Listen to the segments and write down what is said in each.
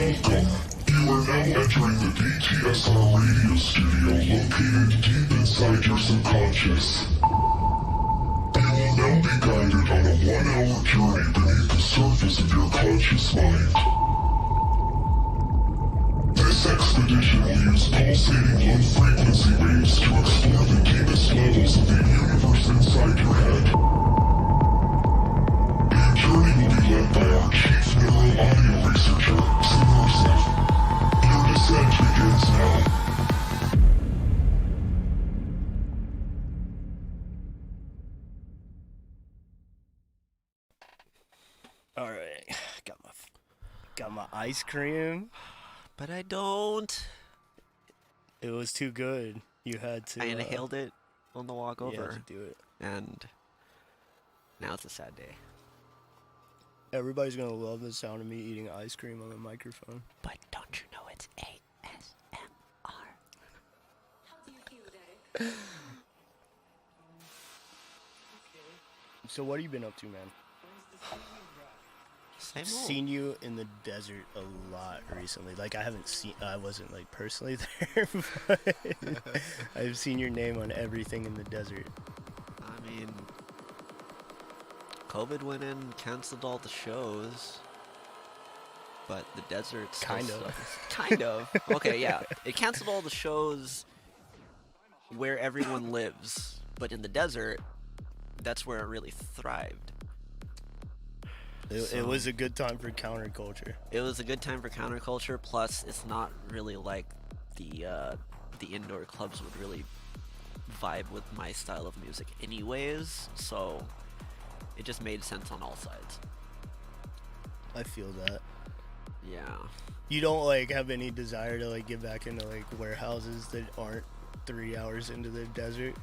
Welcome. You are now entering the DTSR radio studio located deep inside your subconscious. You will now be guided on a 1-hour journey beneath the surface of your conscious mind. This expedition will use pulsating low-frequency waves to explore the deepest levels of the universe inside your head. Your journey will be led by our chief neural audio researcher, Subversive. Your descent begins now. All right, got my ice cream. But I don't. It was too good. You had to. I inhaled it on the walk over. You had to do it. And now it's a sad day. Everybody's gonna love the sound of me eating ice cream on the microphone. But don't you know it's ASMR? How do you feel, Daddy? So what have you been up to, man? Same I've old. seen you in the desert a lot recently. Like I wasn't like personally there, but I've seen your name on everything in the desert. I mean, COVID went in, canceled all the shows, but the desert still Kind of. sucks. Kind of. Okay, yeah. It canceled all the shows where everyone lives, but in the desert, that's where it really thrived. It was a good time for counterculture. It was a good time for counterculture. Plus, it's not really like the indoor clubs would really vibe with my style of music, anyways. So it just made sense on all sides. I feel that. Yeah. You don't like have any desire to like get back into like warehouses that aren't 3 hours into the desert.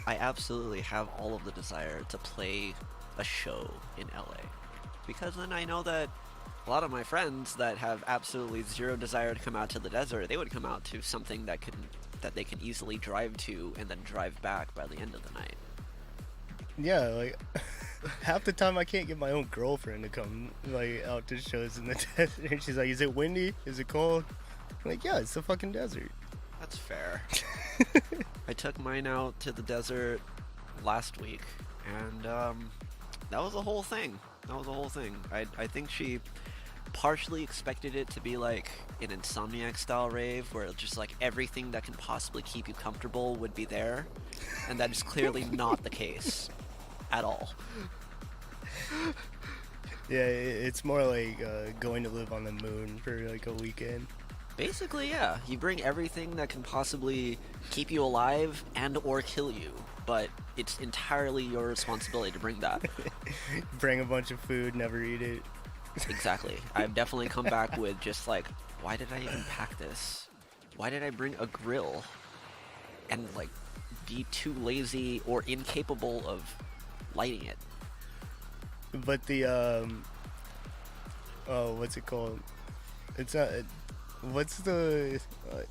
I absolutely have all of the desire to play a show in LA, because then I know that a lot of my friends that have absolutely zero desire to come out to the desert, they would come out to something that they can easily drive to and then drive back by the end of the night. Yeah, like half the time I can't get my own girlfriend to come like out to shows in the desert. She's like, "Is it windy? Is it cold?" I'm like, yeah, it's the fucking desert. That's fair. I took mine out to the desert last week, and that was a whole thing. I think she partially expected it to be like an Insomniac style rave where just like everything that can possibly keep you comfortable would be there, and that is clearly not the case at all. Yeah, it's more like going to live on the moon for like a weekend. Basically, yeah. You bring everything that can possibly keep you alive and or kill you, but it's entirely your responsibility to bring that. Bring a bunch of food, never eat it. Exactly. I've definitely come back with just like, why did I even pack this? Why did I bring a grill? And like, be too lazy or incapable of lighting it. But the what's it called? It's not. What's the?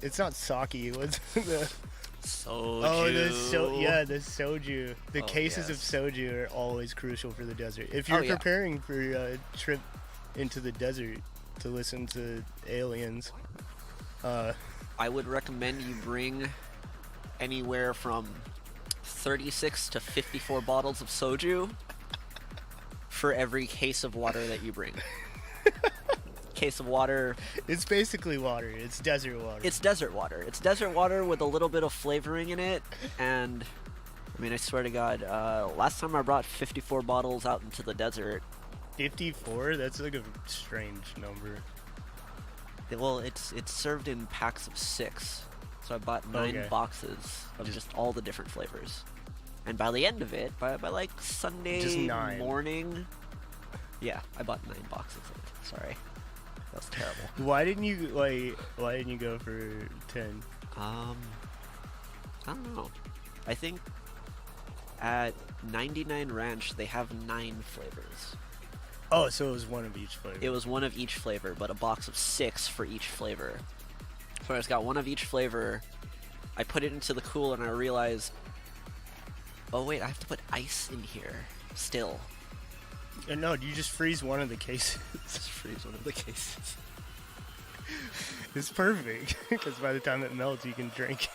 It's not sake. What's the? Soju. Oh, the soju. The cases of yes. soju are always crucial for the desert. If you're preparing for a trip into the desert to listen to aliens, I would recommend you bring anywhere from 36 to 54 bottles of soju for every case of water that you bring. Case of water. It's basically water. It's desert water. It's desert water. It's desert water with a little bit of flavoring in it. And I mean, I swear to God, last time I brought 54 bottles out into the desert. 54? That's like a strange number. Well, it's served in packs of 6. So I bought 9 boxes of just all the different flavors. And by the end of it, by like Sunday morning, yeah, I bought 9 boxes of it. Sorry. That was terrible. Why didn't you go for 10? I don't know. I think at 99 Ranch they have 9 flavors. Oh, so it was one of each flavor. It was one of each flavor, but a box of 6 for each flavor. So I just got one of each flavor. I put it into the cooler and I realized, oh wait, I have to put ice in here still. No, you just freeze one of the cases. Just freeze one of the cases. It's perfect because by the time it melts, you can drink.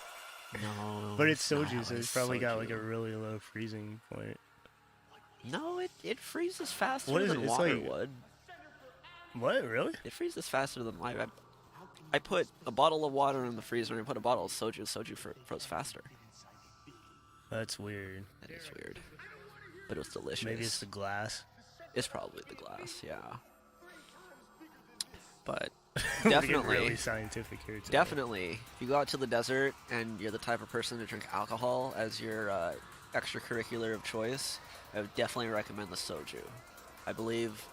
No. But it's not soju, how so it it's is probably got like a soju. really low freezing point. No, it freezes faster What is than it? It's water like- would. What? Really? It freezes faster than light. I put a bottle of water in the freezer and I put a bottle of soju. Soju froze faster. That's weird. That is weird. But it was delicious. Maybe it's the glass. It's probably the glass, yeah. But We're getting definitely, really scientific here. Today. definitely, if you go out to the desert and you're the type of person to drink alcohol as your extracurricular of choice, I would definitely recommend the soju. I believe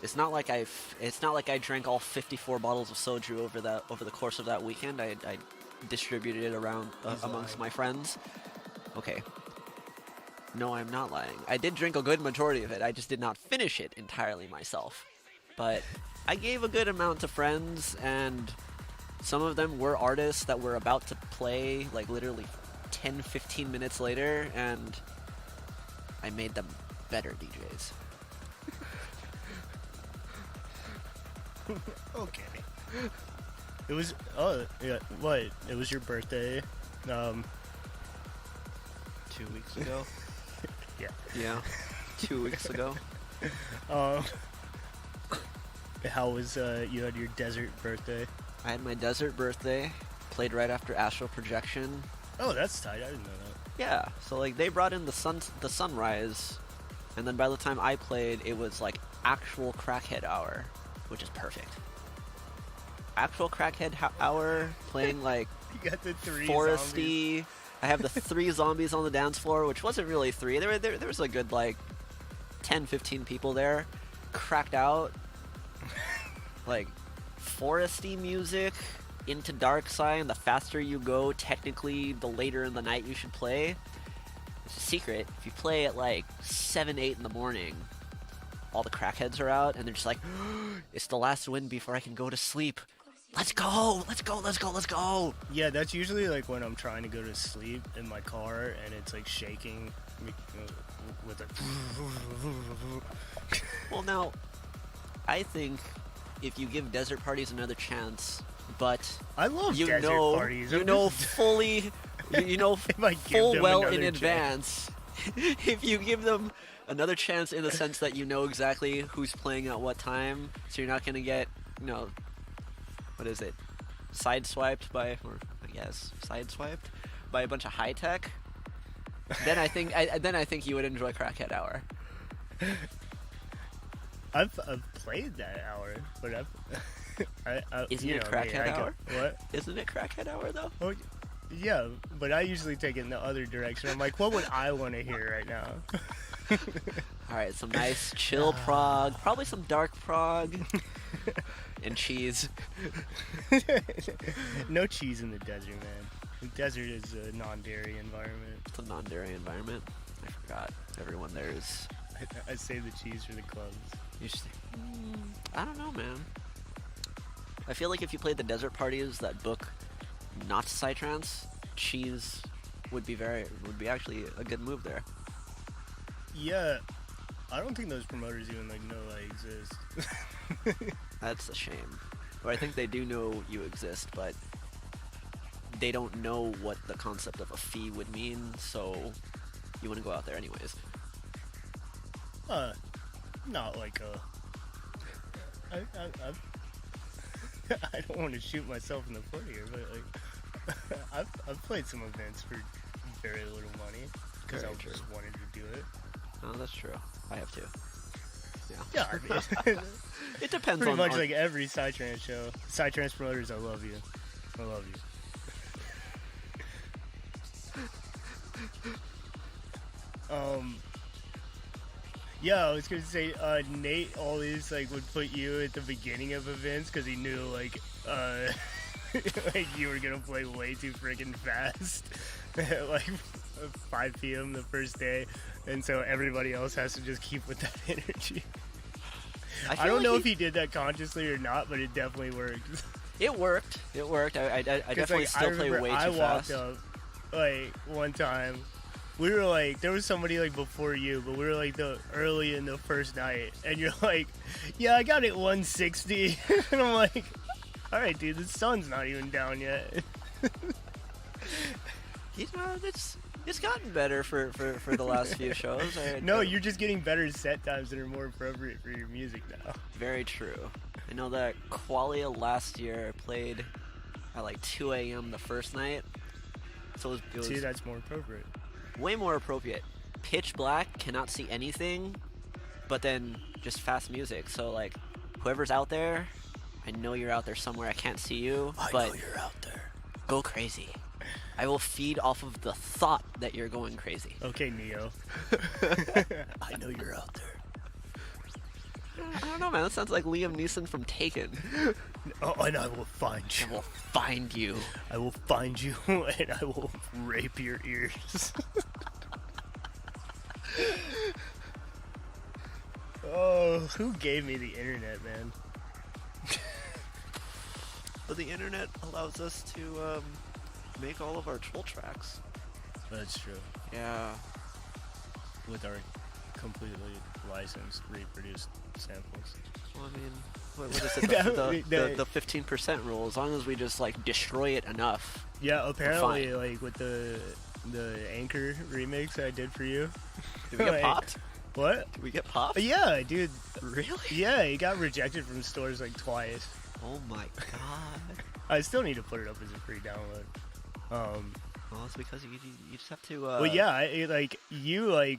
it's not like I drank all 54 bottles of soju over the course of that weekend. I distributed it around amongst my friends. Okay. No, I'm not lying. I did drink a good majority of it. I just did not finish it entirely myself. But I gave a good amount to friends, and some of them were artists that were about to play, like literally 10, 15 minutes later, and I made them better DJs. Okay. It was. Oh, yeah. What? It was your birthday. 2 weeks ago? Yeah. Yeah. 2 weeks ago. How was you had your desert birthday? I had my desert birthday, played right after Astral Projection. Oh, that's tight. I didn't know that. Yeah, so like they brought in the sunrise, and then by the time I played, it was like actual crackhead hour, which is perfect. Actual crackhead hour, playing like You got the three foresty. zombies. I have the 3 zombies on the dance floor, which wasn't really 3. There was a good like 10, 15 people there, cracked out. Like foresty music into Dark Side, and the faster you go, technically, the later in the night you should play. It's a secret. If you play at like 7, 8 in the morning, all the crackheads are out, and they're just like, it's the last win before I can go to sleep. Let's go! Let's go! Let's go! Let's go! Yeah, that's usually like when I'm trying to go to sleep in my car and it's like shaking with a. Well, now, I think if you give desert parties another chance, but I love you desert know, parties. you I'm know just- fully, you know If I give full them well another in chance. advance. If you give them another chance in the sense that you know exactly who's playing at what time, so you're not gonna get, what is it, sideswiped by, or I guess sideswiped by a bunch of high tech. Then I think you would enjoy Crackhead Hour. I've played that hour, but Isn't you it know, Crackhead I go- Hour? What? Isn't it Crackhead Hour though? Oh, yeah, but I usually take it in the other direction. I'm like, what would I want to hear right now? All right, some nice chill prog, probably some dark prog, and cheese. No cheese in the desert, man. The desert is a non-dairy environment. It's a non-dairy environment. I forgot. Everyone there is. I save the cheese for the clubs. You just, I don't know, man. I feel like if you played the desert parties that book not psytrance, cheese would be actually a good move there. Yeah, I don't think those promoters even like know I exist. That's a shame. Or I think they do know you exist, but they don't know what the concept of a fee would mean, so you wouldn't go out there anyways. Not like I I don't want to shoot myself in the foot here, but like I've played some events for very little money because I Very true. just wanted to do it. Oh, that's true. I have to. Yeah. Yeah, I mean, It depends pretty on much on- like every Psytrance show. Psytrance promoters, I love you. I love you. Yeah, I was gonna say, Nate always like would put you at the beginning of events because he knew like, like you were gonna play way too freaking fast, at like 5 p.m. the first day, and so everybody else has to just keep with that energy. I feel don't like know if he did that consciously or not, but it definitely worked. It worked. It worked. I 'Cause, definitely like, still play remember way I too walked fast. up like one time we were like, there was somebody like before you, but we were like the early in the first night, and you're like, yeah, I got it 160, and I'm like, all right, dude, the sun's not even down yet. You know, it's gotten better for the last few shows. No, you're just getting better set times that are more appropriate for your music now. Very true. I know that Qualia last year played at like 2 a.m. the first night, so it was See, that's more appropriate. way more appropriate. Pitch black, cannot see anything, but then just fast music. So like, whoever's out there, I know you're out there somewhere. I can't see you, but you're out there. go crazy. I will feed off of the thought that you're going crazy. Okay, Neo. I know you're out there. I don't know, man. That sounds like Liam Neeson from Taken. Oh, and I will find you. I will find you. I will find you, and I will rape your ears. Oh, who gave me the internet, man? But the internet allows us to make all of our troll tracks. That's true. Yeah. With our completely licensed, reproduced samples. Well, I mean, what is it? The 15% rule. As long as we just like destroy it enough. Yeah, apparently, fine. like with the Anchor remix I did for you. Did we get Like, popped? What? Did we get popped? Yeah, dude. Really? Yeah, it got rejected from stores like twice. Oh my god. I still need to put it up as a free download. Well, it's because you just have to. Well, yeah, you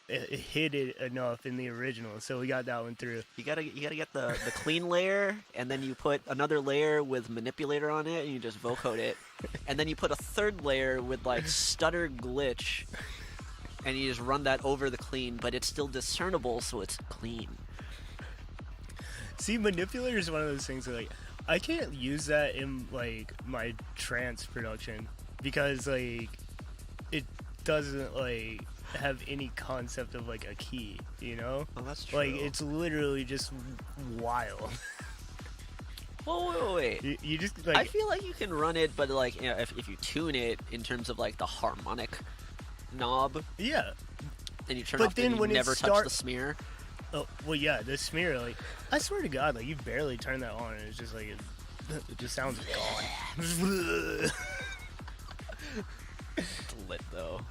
hid it enough in the original, so we got that one through. You gotta get the clean layer, and then you put another layer with manipulator on it, and you just vocode it, and then you put a third layer with like stutter glitch, and you just run that over the clean, but it's still discernible, so it's clean. See, manipulator is one of those things that, like, I can't use that in like my trance production because like it doesn't like have any concept of like a key, you know? Oh, that's true. Like it's literally just wild. Whoa, wait. You just like I feel like you can run it, but like, you know, if you tune it in terms of like the harmonic knob, yeah. and you turn But off, then you when it never touch the smear. Oh well, yeah, the smear. Like I swear to God, like you barely turn that on, and it's just like it just sounds gone. It's lit though.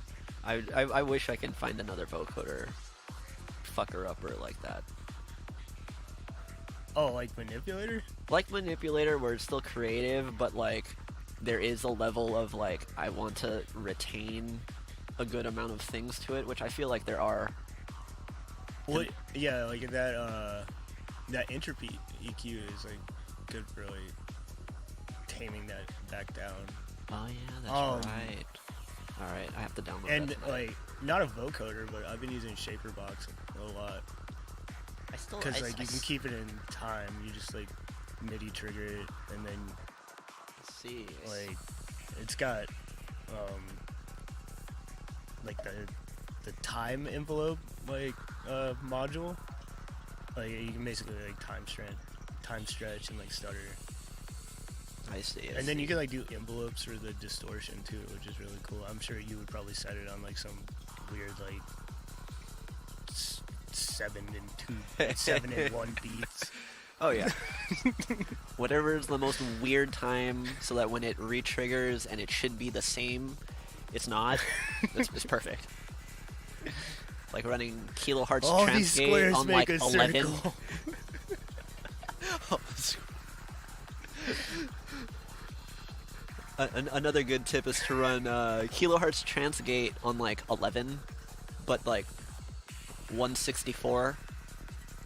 I wish I can find another vocoder fucker upper like that. Oh, like manipulator? Like manipulator, where it's still creative, but like there is a level of like I want to retain a good amount of things to it, which I feel like there are. What? Yeah, like that entropy EQ is like good for like taming that back down. Oh yeah, that's right. All right, I have to download And that tonight. like not a vocoder, but I've been using Shaperbox a lot because like you can keep it in time. You just like MIDI trigger it, and then see like it's got like the time envelope like module. Like you can basically like time stretch and like stutter. I see. And then you can like do envelopes for the distortion too, which is really cool. I'm sure you would probably set it on like some weird like 7 and 1 beats. Oh yeah. Whatever is the most weird time, so that when it re-triggers and it should be the same, it's not. It's perfect. Like running kilohertz All these transgate squares on make like a 11. circle. Another good tip is to run kilohertz transgate on like 11, but like 164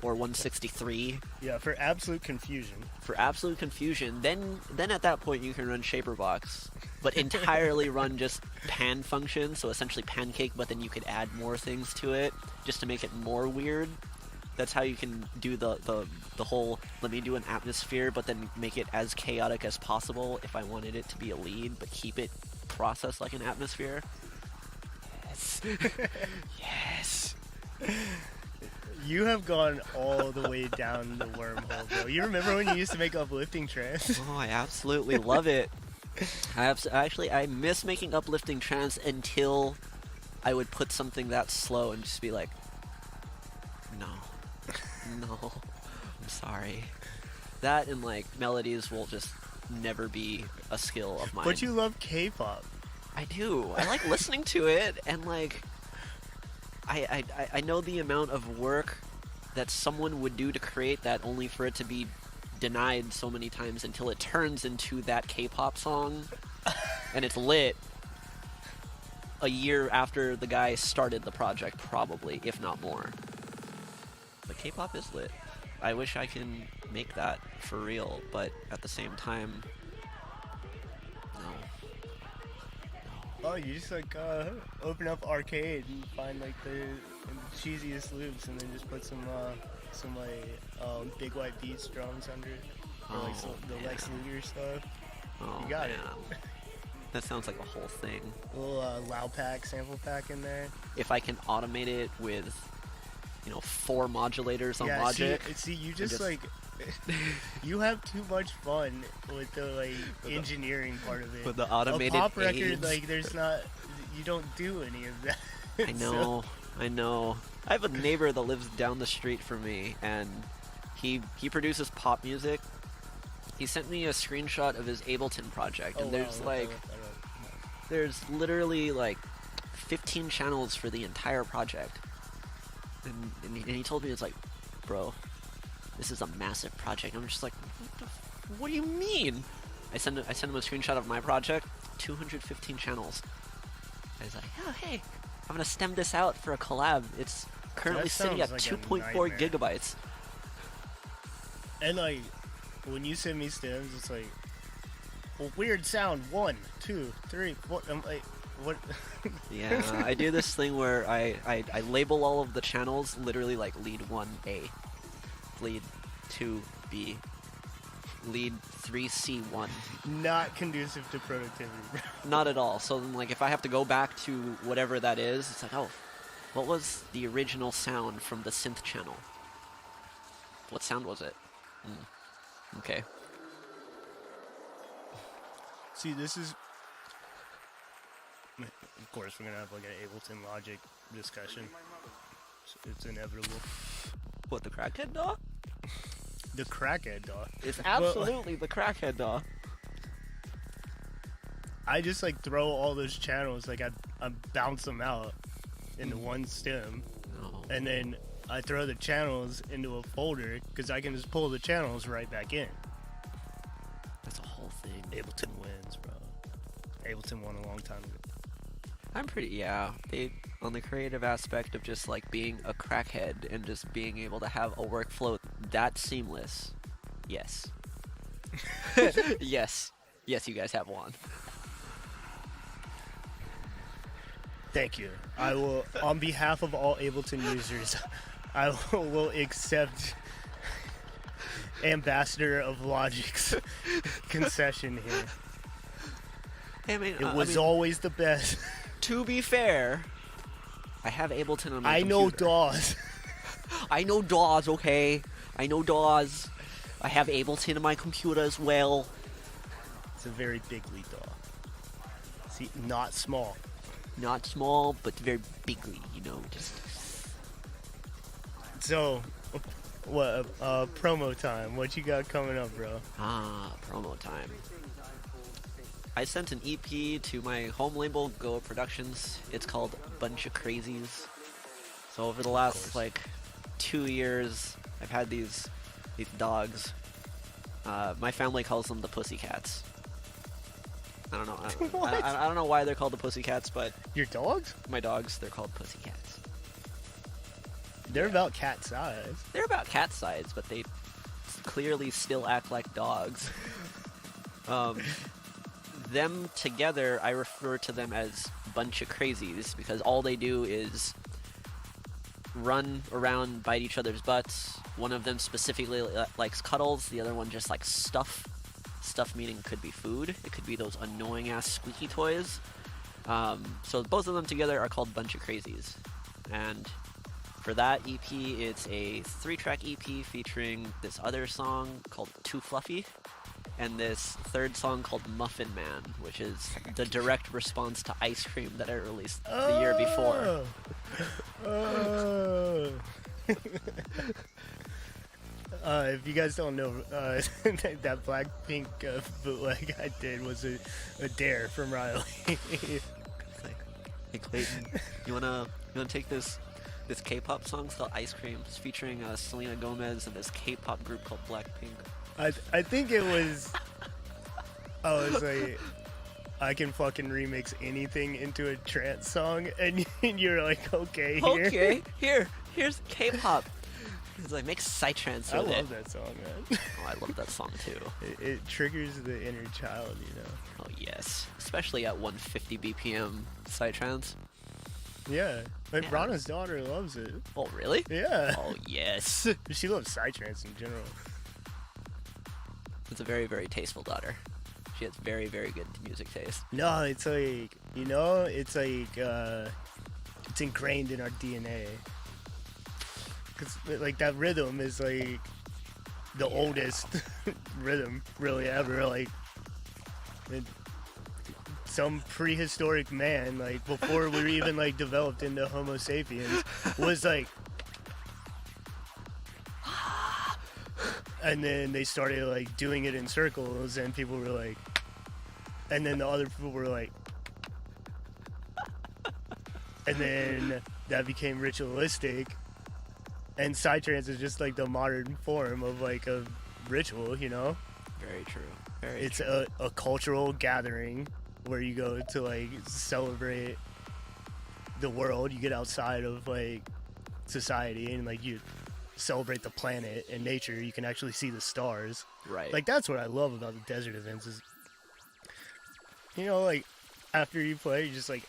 or 163 Yeah, for absolute confusion. for absolute confusion. Then at that point you can run Shaperbox, but entirely run just pan function, so essentially pancake, but then you could add more things to it just to make it more weird. That's how you can do the whole let me do an atmosphere, but then make it as chaotic as possible if I wanted it to be a lead, but keep it processed like an atmosphere. Yes. Yes. You have gone all the way down the wormhole, bro. You remember when you used to make uplifting trance? Oh, I absolutely love it. I miss making uplifting trance until I would put something that slow and just be like, no, no, I'm sorry. That and like melodies will just never be a skill of mine. But you love K-pop. I do. I like listening to it, and like, I know the amount of work that someone would do to create that, only for it to be denied so many times until it turns into that K-pop song, and it's lit a year after the guy started the project, probably, if not more. But K-pop is lit. I wish I can make that for real, but at the same time, no. Oh, you just like open up arcade and find like the cheesiest loops, and then just put some like big white beats drums under it, or like the Lex Luger stuff. Oh, You got it. That sounds like a whole thing. A little loud pack, sample pack in there. If I can automate it with, 4 modulators on Yeah, Logic. see, you just like you have too much fun with the like engineering part of it. With the automated a pop record, aids. like there's not, you don't do any of that. I know, I know. I have a neighbor that lives down the street from me, and he produces pop music. He sent me a screenshot of his Ableton project, and there's there's literally like 15 channels for the entire project. And he told me, it's like, bro, this is a massive project. I'm just like, what do you mean? I sent him a screenshot of my project, 215 channels. I was like, oh hey, I'm gonna stem this out for a collab. It's currently That sitting at sounds like a 2.4 nightmare. gigabytes. And like when you send me stems, it's like, well, weird sound 1, 2, 3, 4. I'm like, what? Yeah, I do this thing where I label all of the channels literally like lead 1A, lead 2B, lead 3C1. Not conducive to productivity. Not at all. So then, like, if I have to go back to whatever that is, it's like, oh, what was the original sound from the synth channel? What sound was it? Okay. See, this is. Of course, we're gonna have like an Ableton Logic discussion. It's inevitable. What, the crackhead dog? The crackhead dog. It's absolutely the crackhead dog. I just like throw all those channels, like I bounce them out into one stem, No. and then I throw the channels into a folder because I can just pull the channels right back in. That's a whole thing. Ableton wins, bro. Ableton won a long time ago. I'm pretty, yeah. On the creative aspect of just like being a crackhead and just being able to have a workflow that seamless. Yes. Yes. Yes, you guys have one. Thank you. I will, on behalf of all Ableton users, I will accept Ambassador of Logic's concession here. Hey, I mean, It was always the best. to be fair, I have Ableton on my I know computer. DAWs. I know DAWs, okay? I know DAWs. I have Ableton on my computer as well. It's a very bigly DAW. See, not small. Not small, but very bigly, just... So, what, promo time. What you got coming up, bro? Promo time. I sent an EP to my home label, Go Productions. It's called Bunch of Crazies. So over the last, 2 years, I've had these dogs. My family calls them the Pussycats. I don't know. What? I don't know why they're called the Pussycats, but Your dogs? my dogs, they're called Pussycats. They're about cat size. They're about cat size, but they clearly still act like dogs. Them together, I refer to them as Bunch of Crazies, because all they do is run around, bite each other's butts. One of them specifically likes cuddles, the other one just likes stuff. Stuff meaning could be food, it could be those annoying ass squeaky toys. So both of them together are called Bunch of Crazies. And for that EP, it's a 3-track EP featuring this other song called Too Fluffy. and this third song called Muffin Man, which is the direct response to Ice Cream that I released the year before. Oh. If you guys don't know, that Blackpink bootleg I did was a dare from Riley. Hey Clayton, you wanna take this K-pop song? It's called Ice Cream. It's featuring Selena Gomez and this K-pop group called Blackpink. I think it was. I was like, I can fucking remix anything into a trance song, and you're like, okay, here. Okay, here's K-pop. It's like, make psytrance I with it. love that song, man. Oh, I love that song too. It triggers the inner child, you know. Oh yes, especially at 150 BPM psytrance. Yeah, like Yeah. Brana's daughter loves it. Oh really? Yeah. Oh yes. She loves psytrance in general. It's a very, very tasteful daughter. She has very, very good music taste. No, it's like, you know, it's like, it's ingrained in our DNA. Cause like that rhythm is like the oldest rhythm really ever. Like some prehistoric man, like before we were even like developed into Homo sapiens, was like, and then they started like doing it in circles, and people were like, and then the other people were like, and then that became ritualistic. And psytrance is just like the modern form of like a ritual, you know? Very true. It's a cultural gathering where you go to like celebrate the world. You get outside of like society and like you celebrate the planet and nature. You can actually see the stars. Right. Like that's what I love about the desert events is, you know, like after you play, you just like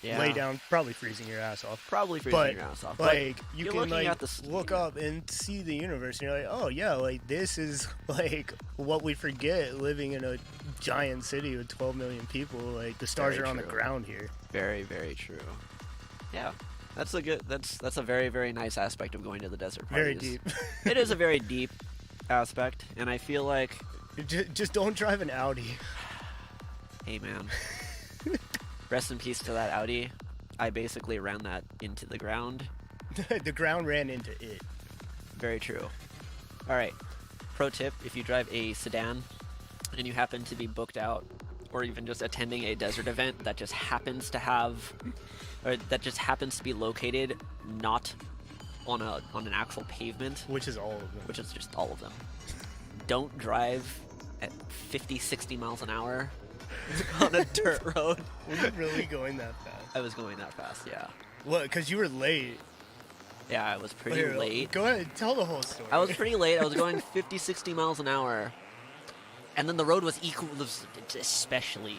lay down, probably freezing your ass off. Probably freezing your ass off. Like you you're can looking like at the look up and see the universe, and you're like, oh yeah, like this is like what we forget living in a giant city with 12 million people. Like the stars Very are on the true. ground here. Very, very true. Yeah. That's a very, very nice aspect of going to the desert parties. Very deep. It is a very deep aspect, and I feel like, Just don't drive an Audi. hey man, rest in peace to that Audi. I basically ran that into the ground. The ground ran into it. Very true. All right. Pro tip: if you drive a sedan and you happen to be booked out, or even just attending a desert event that just happens to have, or that just happens to be located not on an actual pavement, Which is all of them. which is just all of them, don't drive at 50, 60 miles an hour on a dirt road. Were you really going that fast? I was going that fast, yeah. What? Because you were late. Yeah, I was pretty Here, late. Go ahead, tell the whole story. I was pretty late. I was going 50, 60 miles an hour. And then the road was especially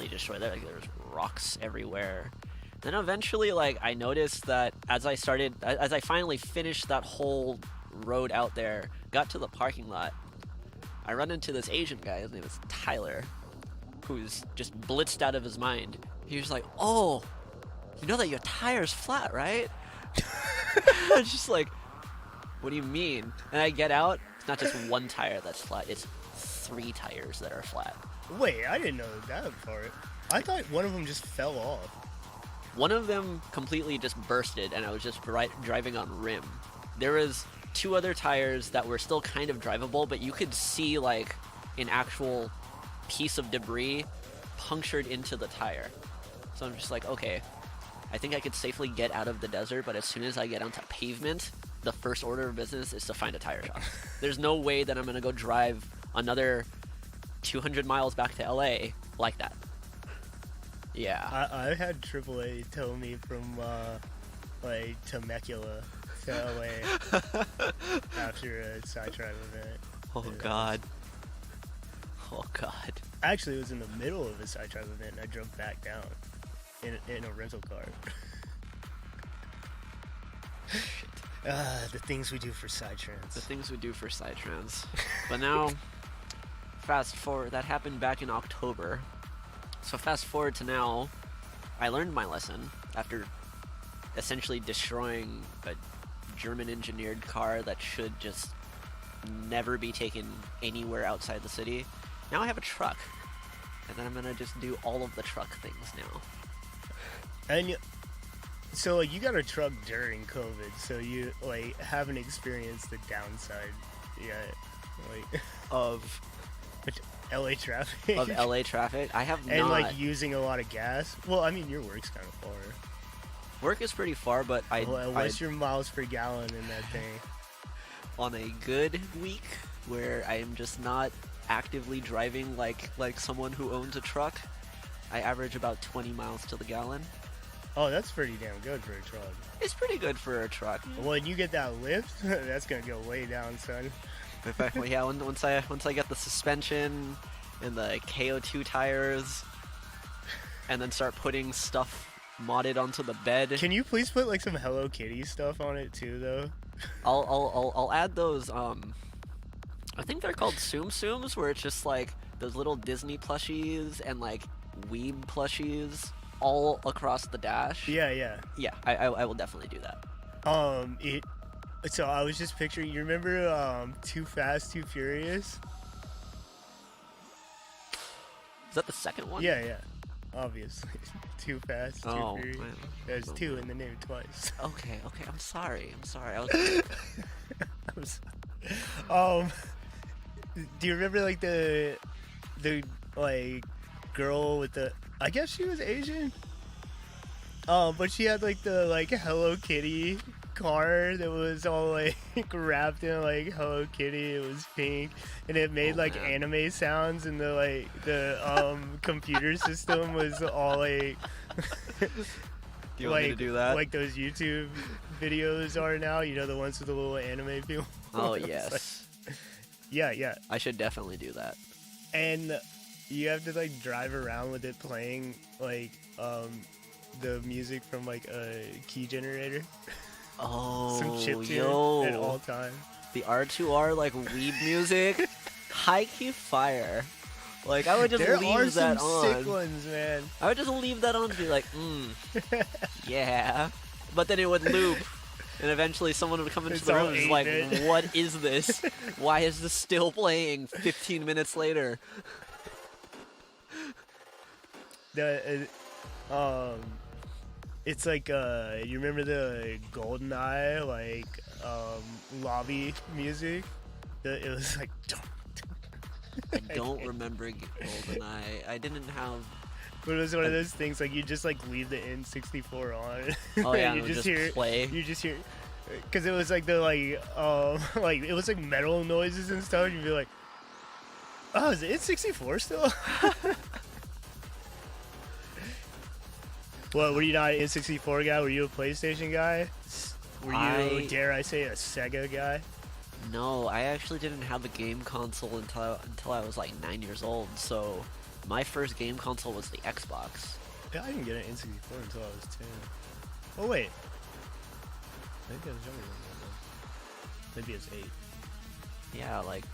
destroyed. There was rocks everywhere. Then eventually, like, I noticed that as I finally finished that whole road out there, got to the parking lot, I run into this Asian guy. His name is Tyler, who's just blitzed out of his mind. He was like, "Oh, you know that your tire's flat, right?" I was just like, "What do you mean?" And I get out. It's not just one tire that's flat. It's 3 tires that are flat. Wait, I didn't know that part. I thought one of them just fell off. One of them completely just bursted, and I was just driving on rim. There was 2 other tires that were still kind of drivable, but you could see like an actual piece of debris punctured into the tire. So I'm just like, okay, I think I could safely get out of the desert, but as soon as I get onto pavement, the first order of business is to find a tire shop. There's no way that I'm going to go drive another 200 miles back to LA like that. Yeah. I had AAA tow me from like Temecula to LA after a sidetrack event. Oh And, god. Oh god. Actually, it was in the middle of a sidetrack event, and I drove back down in a rental car. The things we do for sidetrans. The things we do for Psytrance. But now, fast forward, that happened back in October. So fast forward to now, I learned my lesson after essentially destroying a German engineered car that should just never be taken anywhere outside the city. Now I have a truck, and then I'm gonna just do all of the truck things now. And so like you got a truck during COVID, so you like haven't experienced the downside yet, like Of LA traffic. of LA traffic, I have and not. like using a lot of gas. Well, I mean your work's kind of far. Work is pretty far, but What's your miles per gallon in that thing? on a good week where I am just not actively driving like someone who owns a truck, I average about 20 miles to the gallon. Oh, that's pretty damn good for a truck. It's pretty good for a truck. When you get that lift, that's gonna go way down, son. Well, yeah, once I get the suspension and the KO2 tires, and then start putting stuff modded onto the bed. Can you please put like some Hello Kitty stuff on it too, though? I'll add those. I think they're called Tsum Tsums, where it's just like those little Disney plushies and like Weeb plushies all across the dash. Yeah, yeah. Yeah, I will definitely do that. So I was just picturing. You remember Too Fast, Too Furious? Is that the second one? Yeah, yeah. Obviously, Too Fast, Too Oh, Furious. man. There's two in the name twice. Okay. I'm sorry. I was. I'm sorry. Do you remember like the like girl with the? I guess she was Asian. But she had like the like Hello Kitty car that was all like wrapped in like Hello Kitty. It was pink and it made like man. anime sounds, and the computer system was all like Do you want me to like do that? like those YouTube videos are now. You know, the ones with the little anime people. Oh It's yes. like- yeah, yeah. I should definitely do that. And you have to like drive around with it playing like the music from like a key generator. Oh, Some chiptune yo. at all times. The R2R like weeb music, high key fire. Like I would just There are leave that some on. sick ones, man. I would just leave that on to be like, yeah. But then it would loop, and eventually someone would come into It's the all room and is like, 8-bit. what is this? Why is this still playing 15 minutes later? It's like you remember the GoldenEye like lobby music? It was like. I don't remember GoldenEye. I didn't have. But it was one of those things like you just like leave the N64 on. Oh yeah, you and it would just just hear play. You just hear, because it was like the like it was like metal noises and stuff. You'd be like, oh, is the N64 still? What? Were you not an N64 guy? Were you a PlayStation guy? Were you, dare I say, a Sega guy? No, I actually didn't have a game console until I was like 9 years old. So my first game console was the Xbox. Yeah, I didn't get an N64 until I was 10. Oh wait, I think I was younger than that. Maybe it was 8. Yeah, like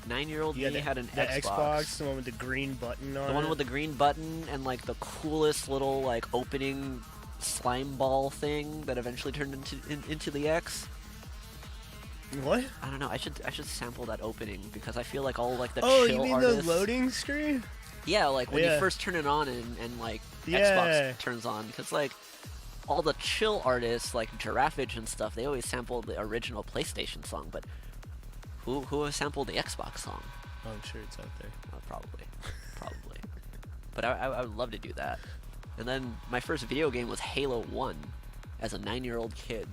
9-year-old me Yeah, had an the Xbox. the one with the green button on The one it. with the green button and like the coolest little like opening slime ball thing that eventually turned into the X. What? I don't know. I should sample that opening because I feel like all like the Oh, chill you mean artists. the loading screen? Yeah, like when Yeah. you first turn it on and like Yeah. Xbox turns on, because like all the chill artists like Giraffage and stuff, they always sample the original PlayStation song, but who has sampled the Xbox song? Oh, I'm sure it's out there. Probably. But I would love to do that. And then my first video game was Halo 1 as a 9-year-old kid.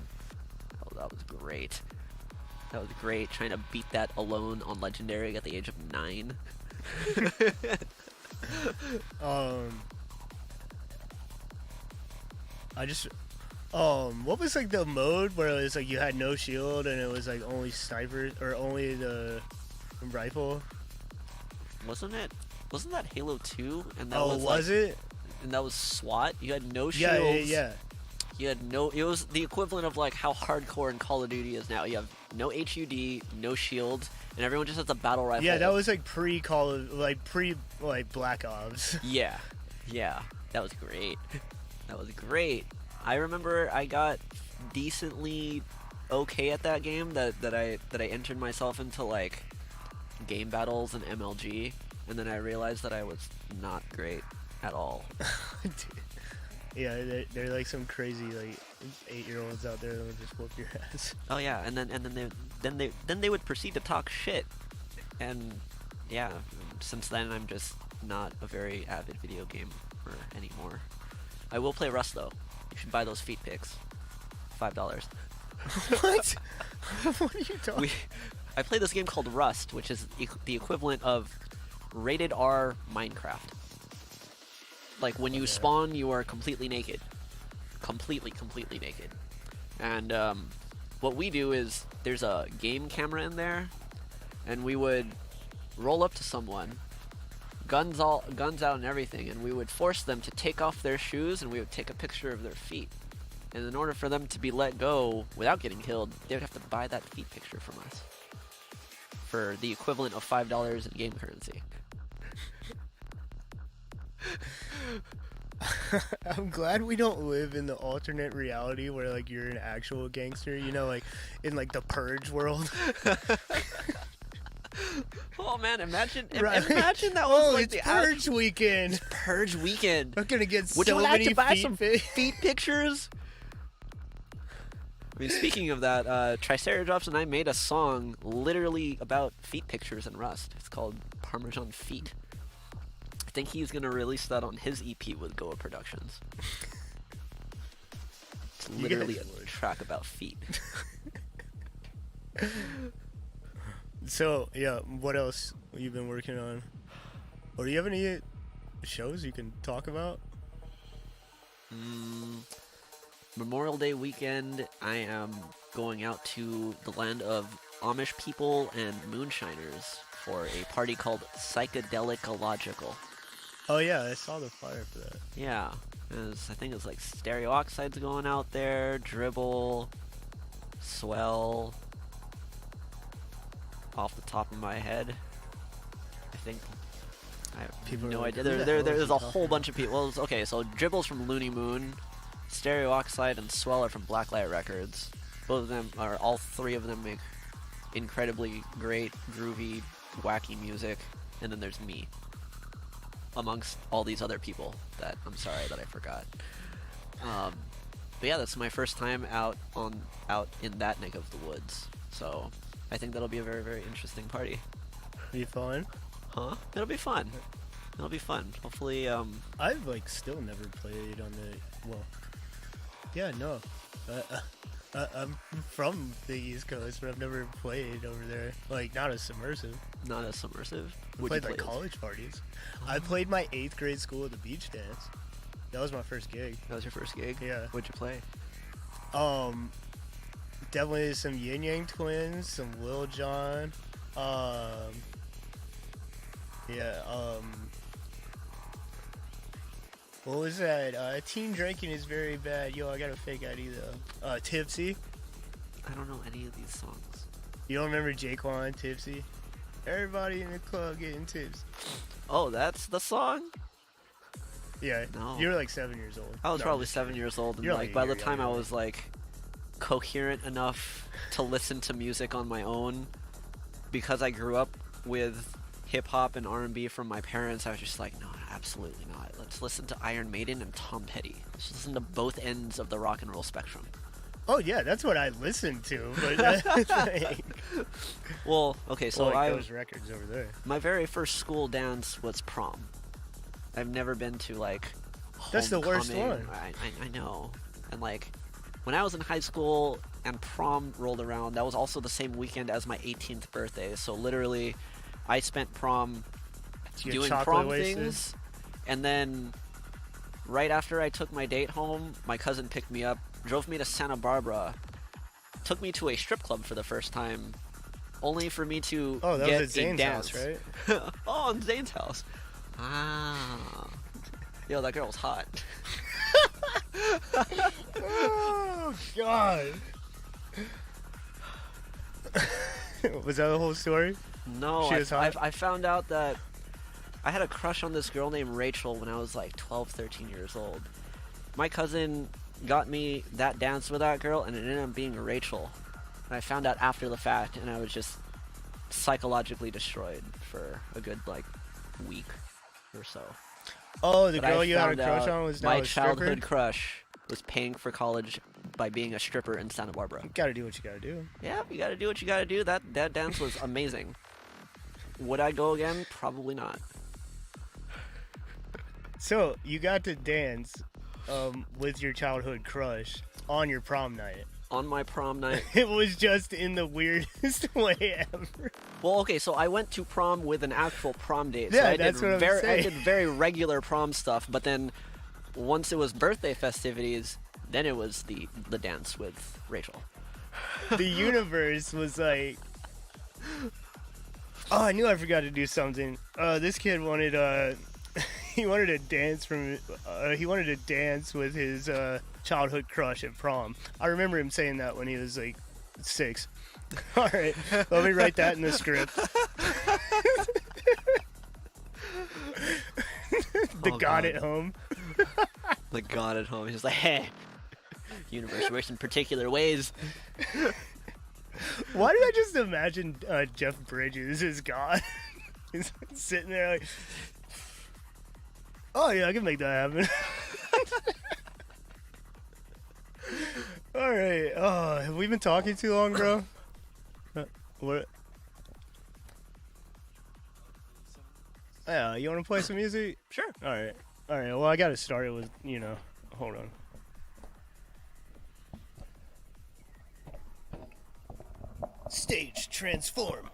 Oh, that was great. That was great, trying to beat that alone on Legendary at the age of 9. I just what was like the mode where it was like you had no shield and it was like only snipers or only the rifle? Wasn't that Halo 2? And that Oh, was like, it? And that was SWAT? You had no Yeah, shields. yeah, yeah. You had no. It was the equivalent of like how hardcore in Call of Duty is now. You have no HUD, no shields, and everyone just has a battle rifle. Yeah, that was like pre-Call of, like Black Ops. Yeah, that was great. That was great. I remember I got decently okay at that game that I entered myself into like game battles and MLG, and then I realized that I was not great at all. Dude. Yeah, they're like some crazy like 8-year-olds out there that would just whoop your ass. Oh yeah, and then they would proceed to talk shit, and yeah, since then I'm just not a very avid video gamer anymore. I will play Rust though. You should buy those feet pics. $5. What? What are you talking? I play this game called Rust, which is the equivalent of rated R Minecraft. Like when you spawn, you are completely naked, completely naked. And what we do is there's a game camera in there, and we would roll up to someone, guns out and everything, and we would force them to take off their shoes, and we would take a picture of their feet. And in order for them to be let go without getting killed, they would have to buy that feet picture from us for the equivalent of $5 in game currency. I'm glad we don't live in the alternate reality where like you're an actual gangster, you know, like in like the Purge world. Oh man, imagine Right. imagine that was like it's the Purge weekend. Purge weekend. I'm gonna get Would so you like many to buy feet some pic- feet pictures? I mean, speaking of that, Triceratops and I made a song literally about feet pictures in Rust. It's called Parmesan Feet. I think he's gonna release that on his EP with Goa Productions. It's You literally guys a would. track about feet. So yeah, what else you've been working on? Or do you have any shows you can talk about? Memorial Day weekend, I am going out to the land of Amish people and moonshiners for a party called Psychedelicological. Oh yeah, I saw the flyer for that. Yeah, I think it's like Stereo Oxide's going out there, Dribble, Swell, off the top of my head. I think I have People are no like, idea. "Who the hell is There's he a talking whole bunch of people. Well, okay, so Dribble's from Looney Moon, Stereo Oxide and Swell are from Blacklight Records. Both of them are, all three of them make incredibly great, groovy, wacky music. And then there's me, amongst all these other people that I'm sorry that I forgot. But yeah, that's my first time out in that neck of the woods. So I think that'll be a very, very interesting party. Be fun. Huh? It'll be fun. It'll be fun. Hopefully, I've like still never played on the yeah, no. I'm from the East Coast, but I've never played over there. Like, not as submersive. not as submersive. I Would you played play like as? college parties. I played my 8th grade school at the beach dance. That was my first gig. That was your first gig? Yeah. What'd you play? Definitely some Yin Yang Twins, some Lil Jon. What was that? Teen drinking is very bad. Yo, I got a fake ID though. Tipsy. I don't know any of these songs. You don't remember Jaquan, Tipsy? Everybody in the club getting tips. Oh, that's the song? Yeah. No. You were like 7 years old. I was No, probably just 7 kidding. years old, and You're like like a by the year time I younger. was like coherent enough to listen to music on my own, because I grew up with hip hop and R&B from my parents, I was just like, no, absolutely not. Let's listen to Iron Maiden and Tom Petty. Let's listen to both ends of the rock and roll spectrum. Oh yeah, that's what I listened to. But that's like, Well, okay, so like I those records over there. my very first school dance was prom. I've never been to like That's the worst homecoming. one. I know. And like when I was in high school and prom rolled around, that was also the same weekend as my 18th birthday. So literally, I spent prom You get doing chocolate prom wasted? things, and then right after I took my date home, my cousin picked me up, drove me to Santa Barbara, took me to a strip club for the first time, only for me to Oh, that get was at Zane's a dance. house, right? Oh, in Zane's house. Ah. Yo, that girl was hot. Oh God. Was that the whole story? No, She was hot? I found out that I had a crush on this girl named Rachel when I was like 12, 13 years old. My cousin got me that dance with that girl, and it ended up being Rachel. And I found out after the fact, and I was just psychologically destroyed for a good like week or so. Oh, the But I girl you had a found crush out on was now my a stripper? childhood crush was paying for college by being a stripper in Santa Barbara. You gotta do what you gotta do. Yeah, you gotta do what you gotta do. That dance was amazing. Would I go again? Probably not. So, you got to dance with your childhood crush on your prom night. On my prom night. It was just in the weirdest way ever. Well, okay, so I went to prom with an actual prom date. Yeah, so I that's did what I'm very, saying. I did very regular prom stuff, but then once it was birthday festivities, then it was the dance with Rachel. The universe was like, oh, I knew I forgot to do something. This kid wanted he wanted to dance with his childhood crush at prom. I remember him saying that when he was like 6. All right, let me write that in the script. The Oh, god God. at home. The god at home. He's like, hey, universe works in particular ways. Why did I just imagine Jeff Bridges as God? He's sitting there like, oh yeah, I can make that happen. All right. Oh, have we been talking too long, bro? What? Yeah, you want to play some music? Sure. All right. All right. Well, I got to start it with, hold on. Stage transform.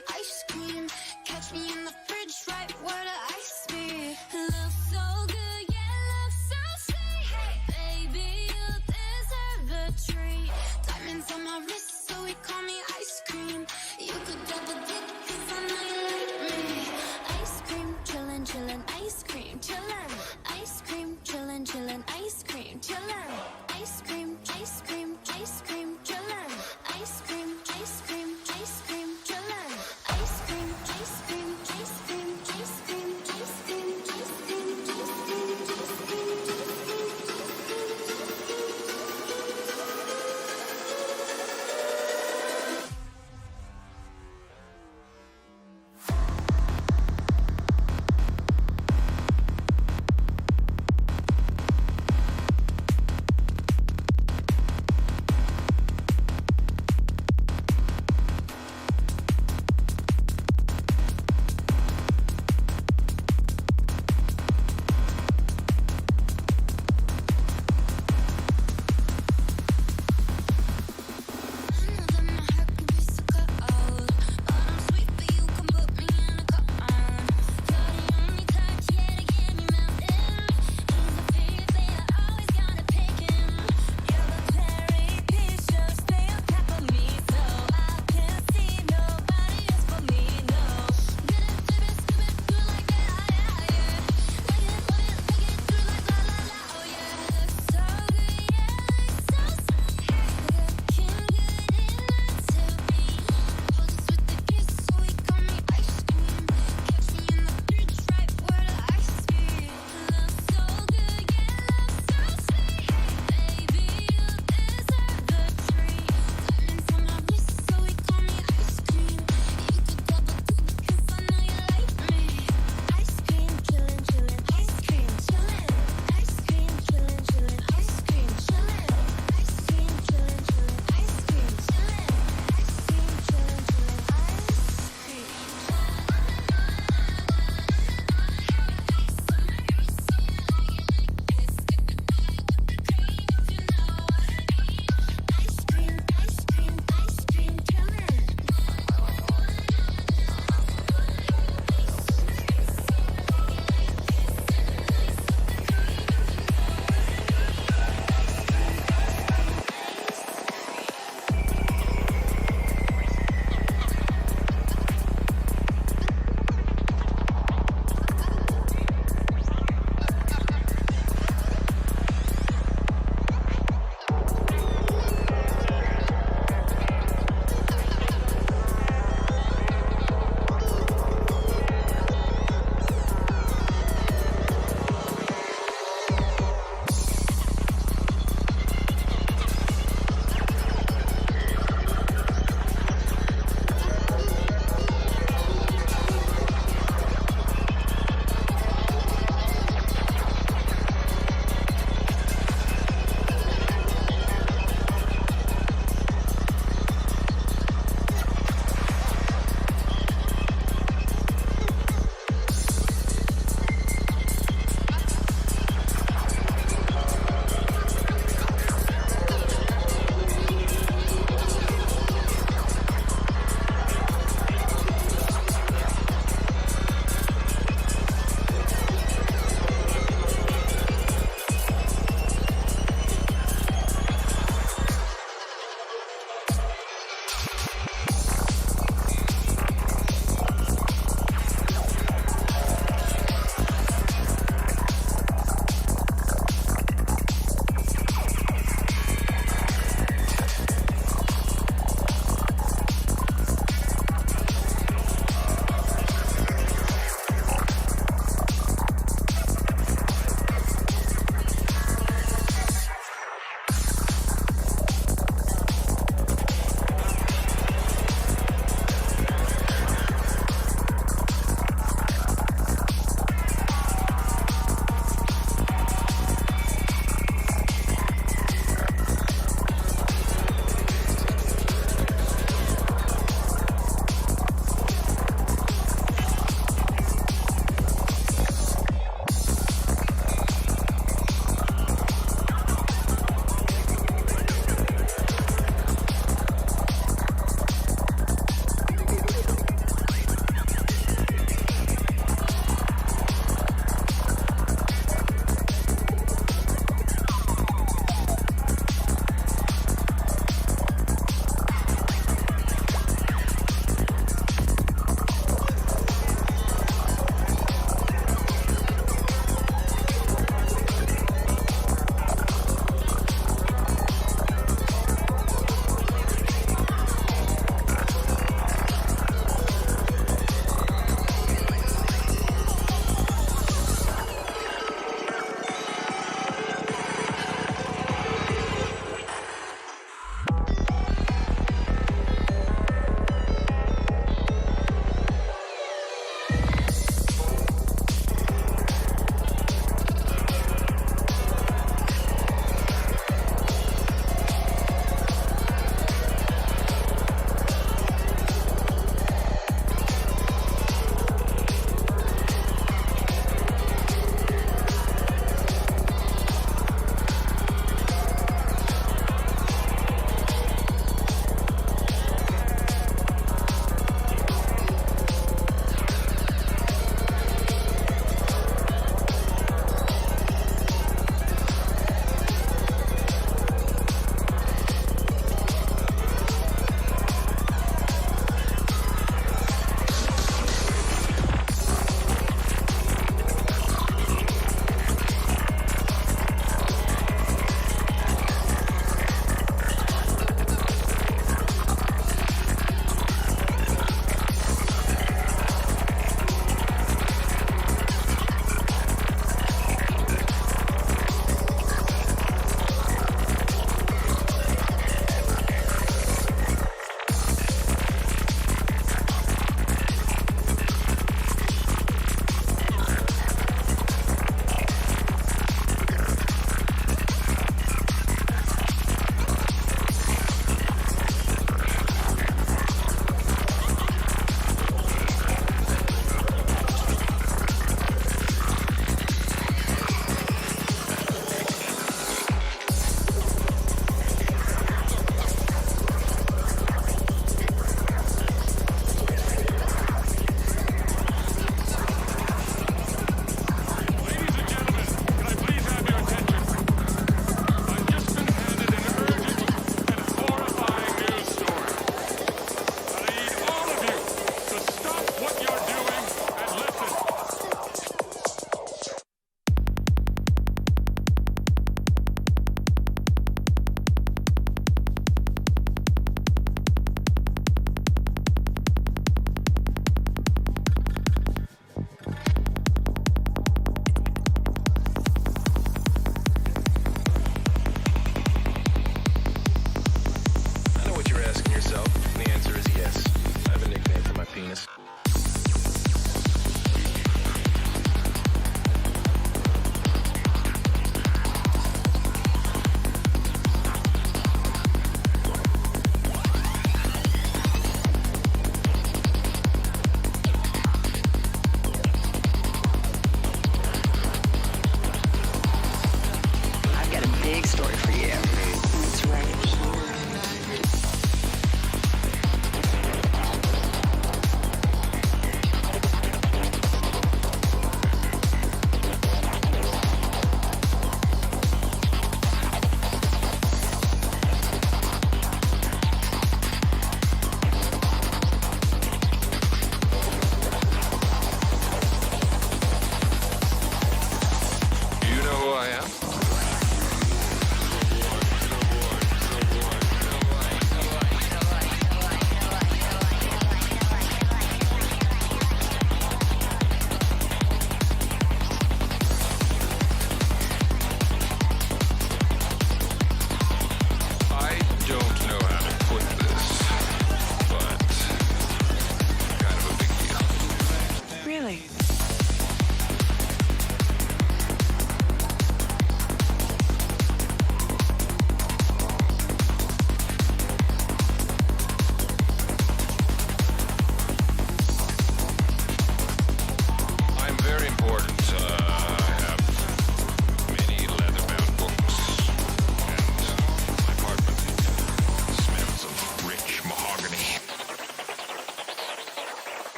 me ice cream. Catch me in the fridge, right where the ice be. Looks so good, yeah, looks so sweet. Hey, baby, you deserve a treat. Diamonds on my wrist, so we call me ice cream. You could double dip, 'cause I know you like me. Ice cream, chillin', chillin', ice cream, chillin'. Ice cream, chillin', chillin', ice cream, chillin'. Ice cream, ice cream, ice cream, chillin'. Ice cream, ice cream, ice cream, chillin'. Ice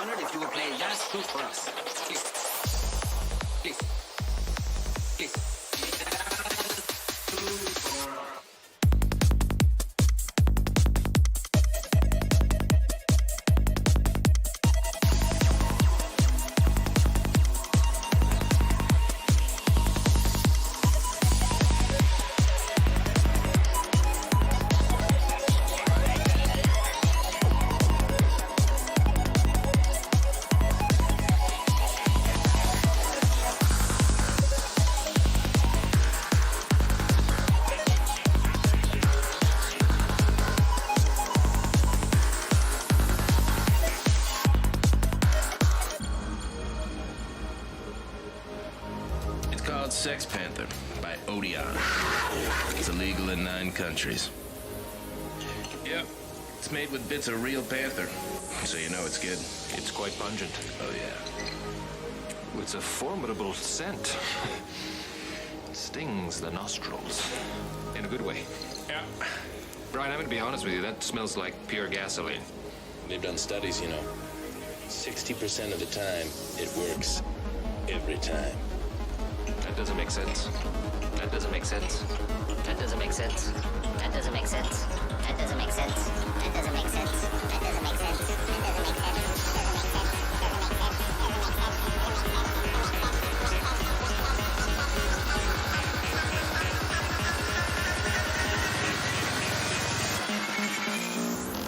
honored if you will play last fruit for us. Please. Please. Please. It's called Sex Panther by Odeon. It's illegal in 9 countries. Yep, it's made with bits of real panther, so you know it's good. It's quite pungent. Oh yeah. It's a formidable scent. Stings the nostrils. In a good way. Yeah. Brian, I'm gonna be honest with you, that smells like pure gasoline. They've done studies, you know. 60% of the time, it works every time. That doesn't make sense. That doesn't make sense. That doesn't make sense. That doesn't make sense. That doesn't make sense. That doesn't make sense. That doesn't make sense. That doesn't make sense.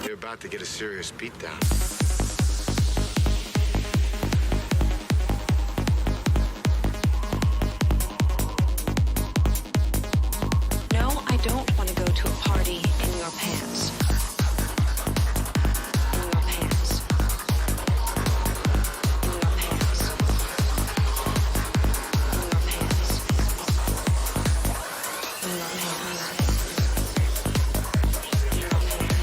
You're about to get a serious beatdown. No, I don't want to go to a party in your pants. In your pants. In your pants. In your pants. In your pants.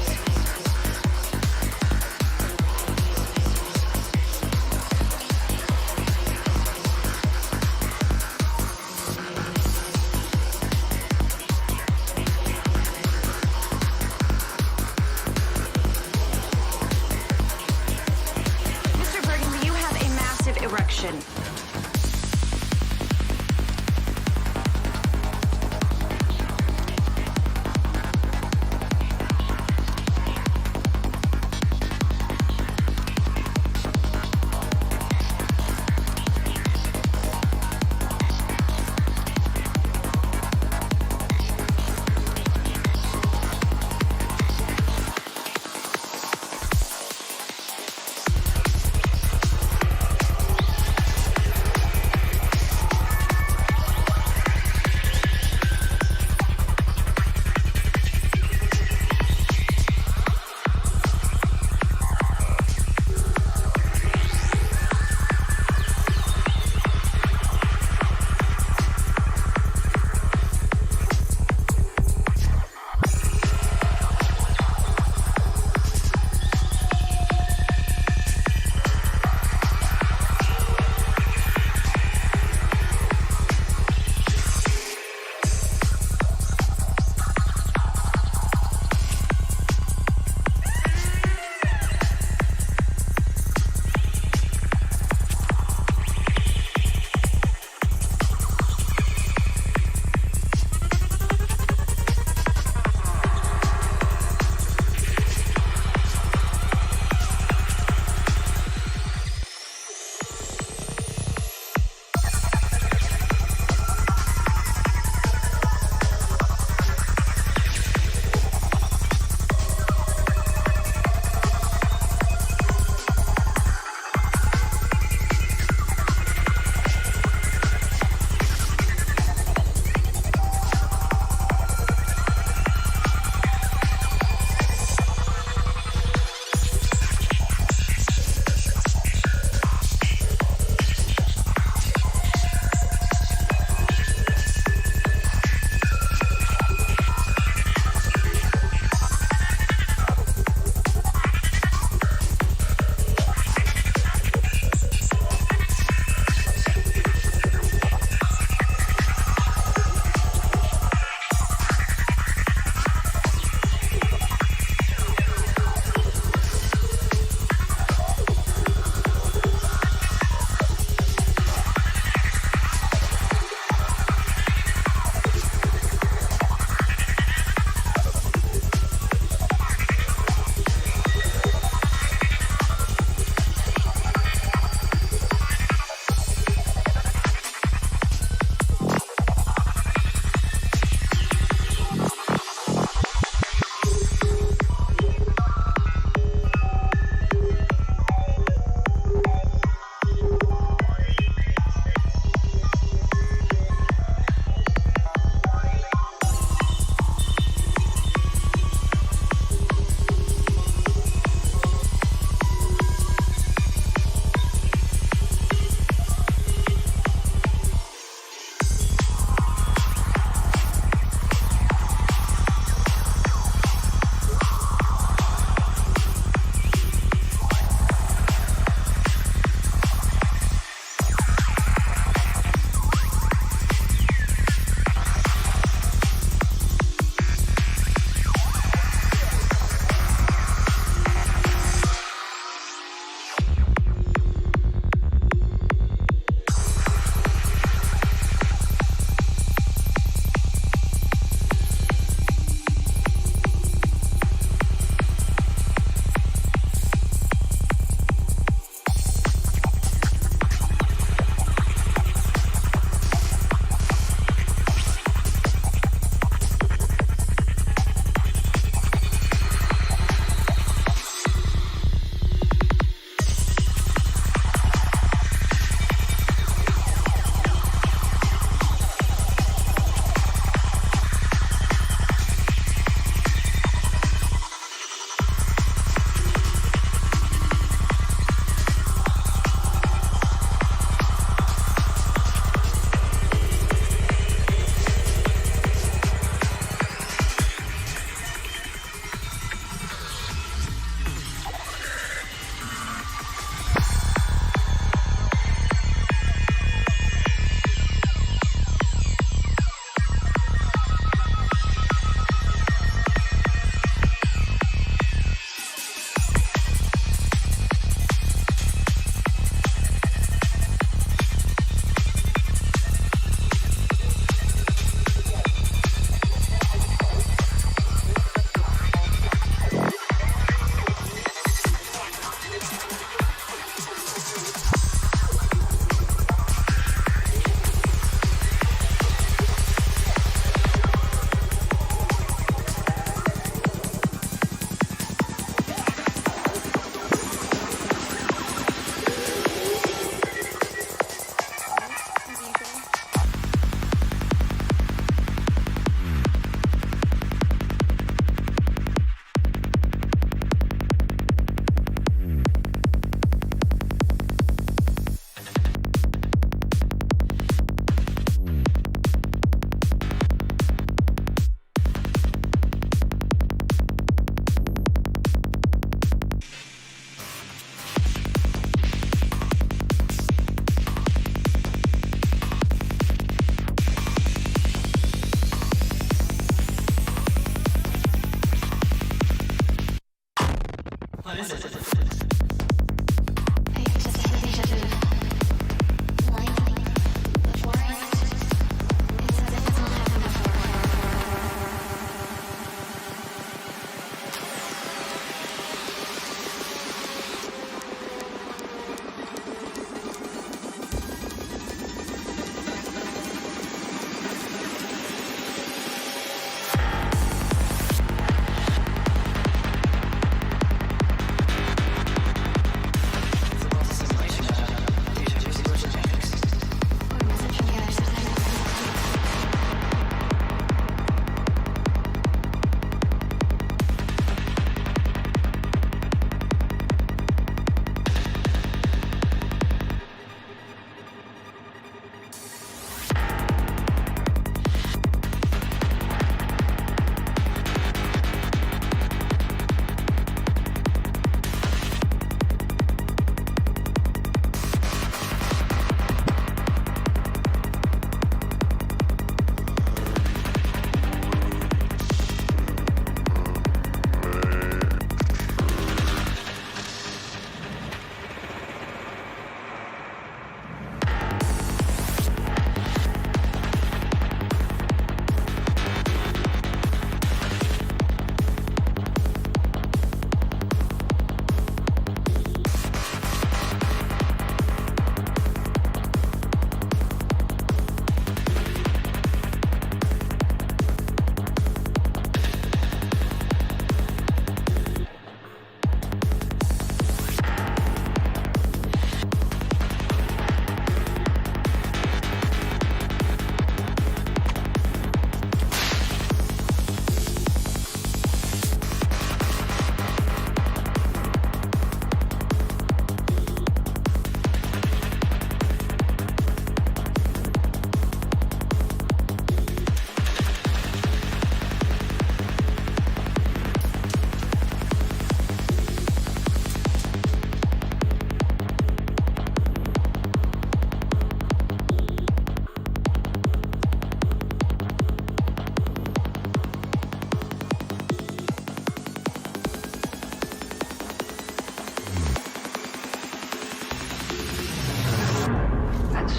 Mr. Burgundy, you have a massive erection.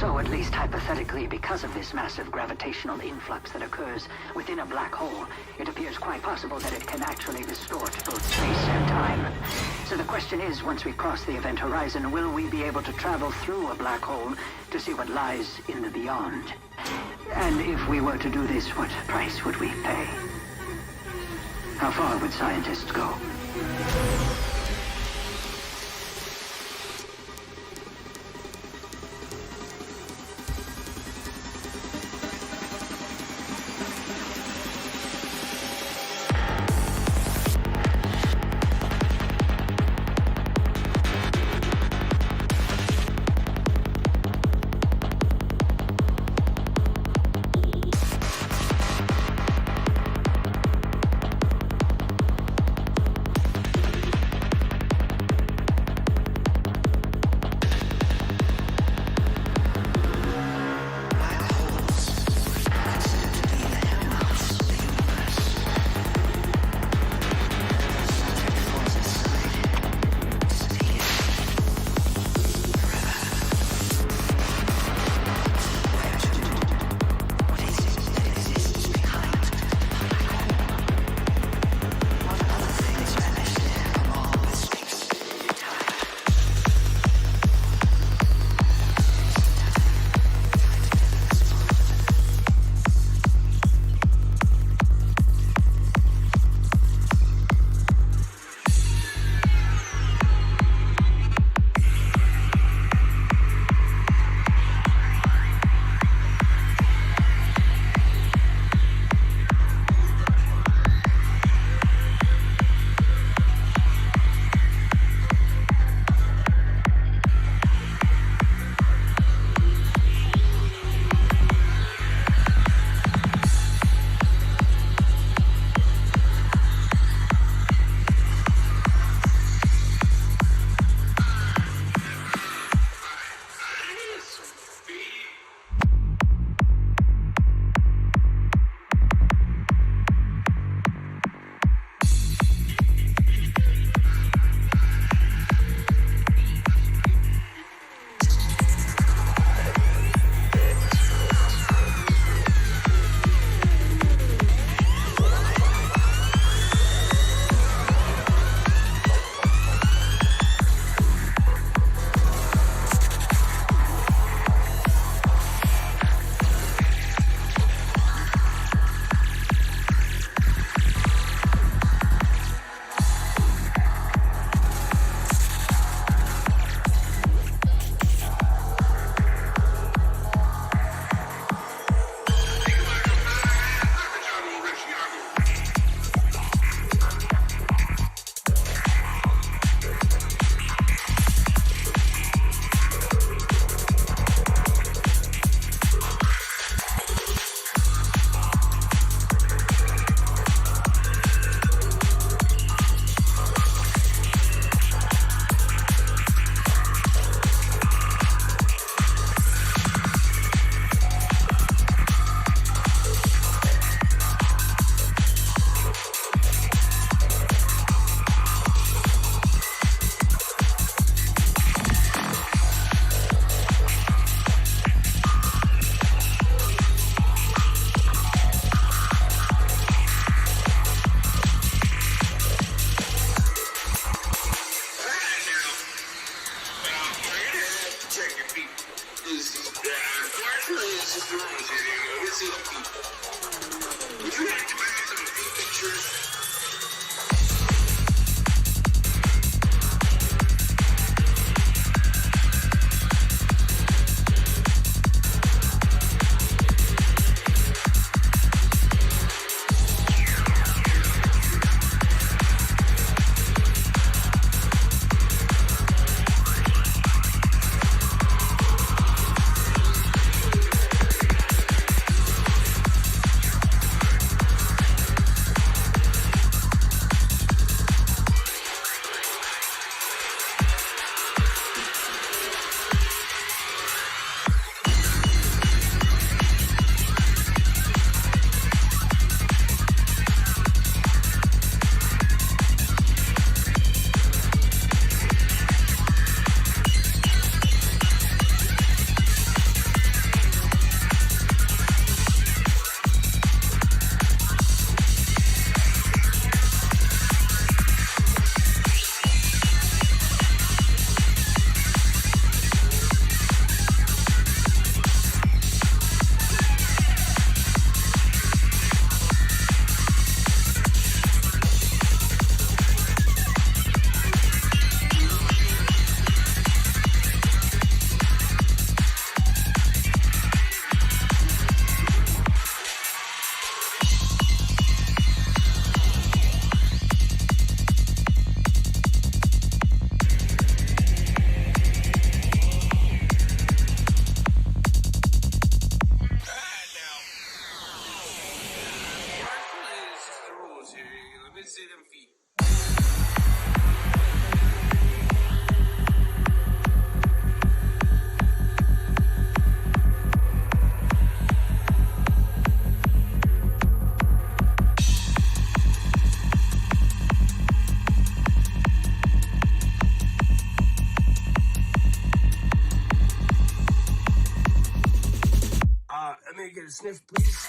So, at least hypothetically, because of this massive gravitational influx that occurs within a black hole, it appears quite possible that it can actually distort both space and time. So the question is, once we cross the event horizon, will we be able to travel through a black hole to see what lies in the beyond? And if we were to do this, what price would we pay? How far would scientists go? here. Sniff, please.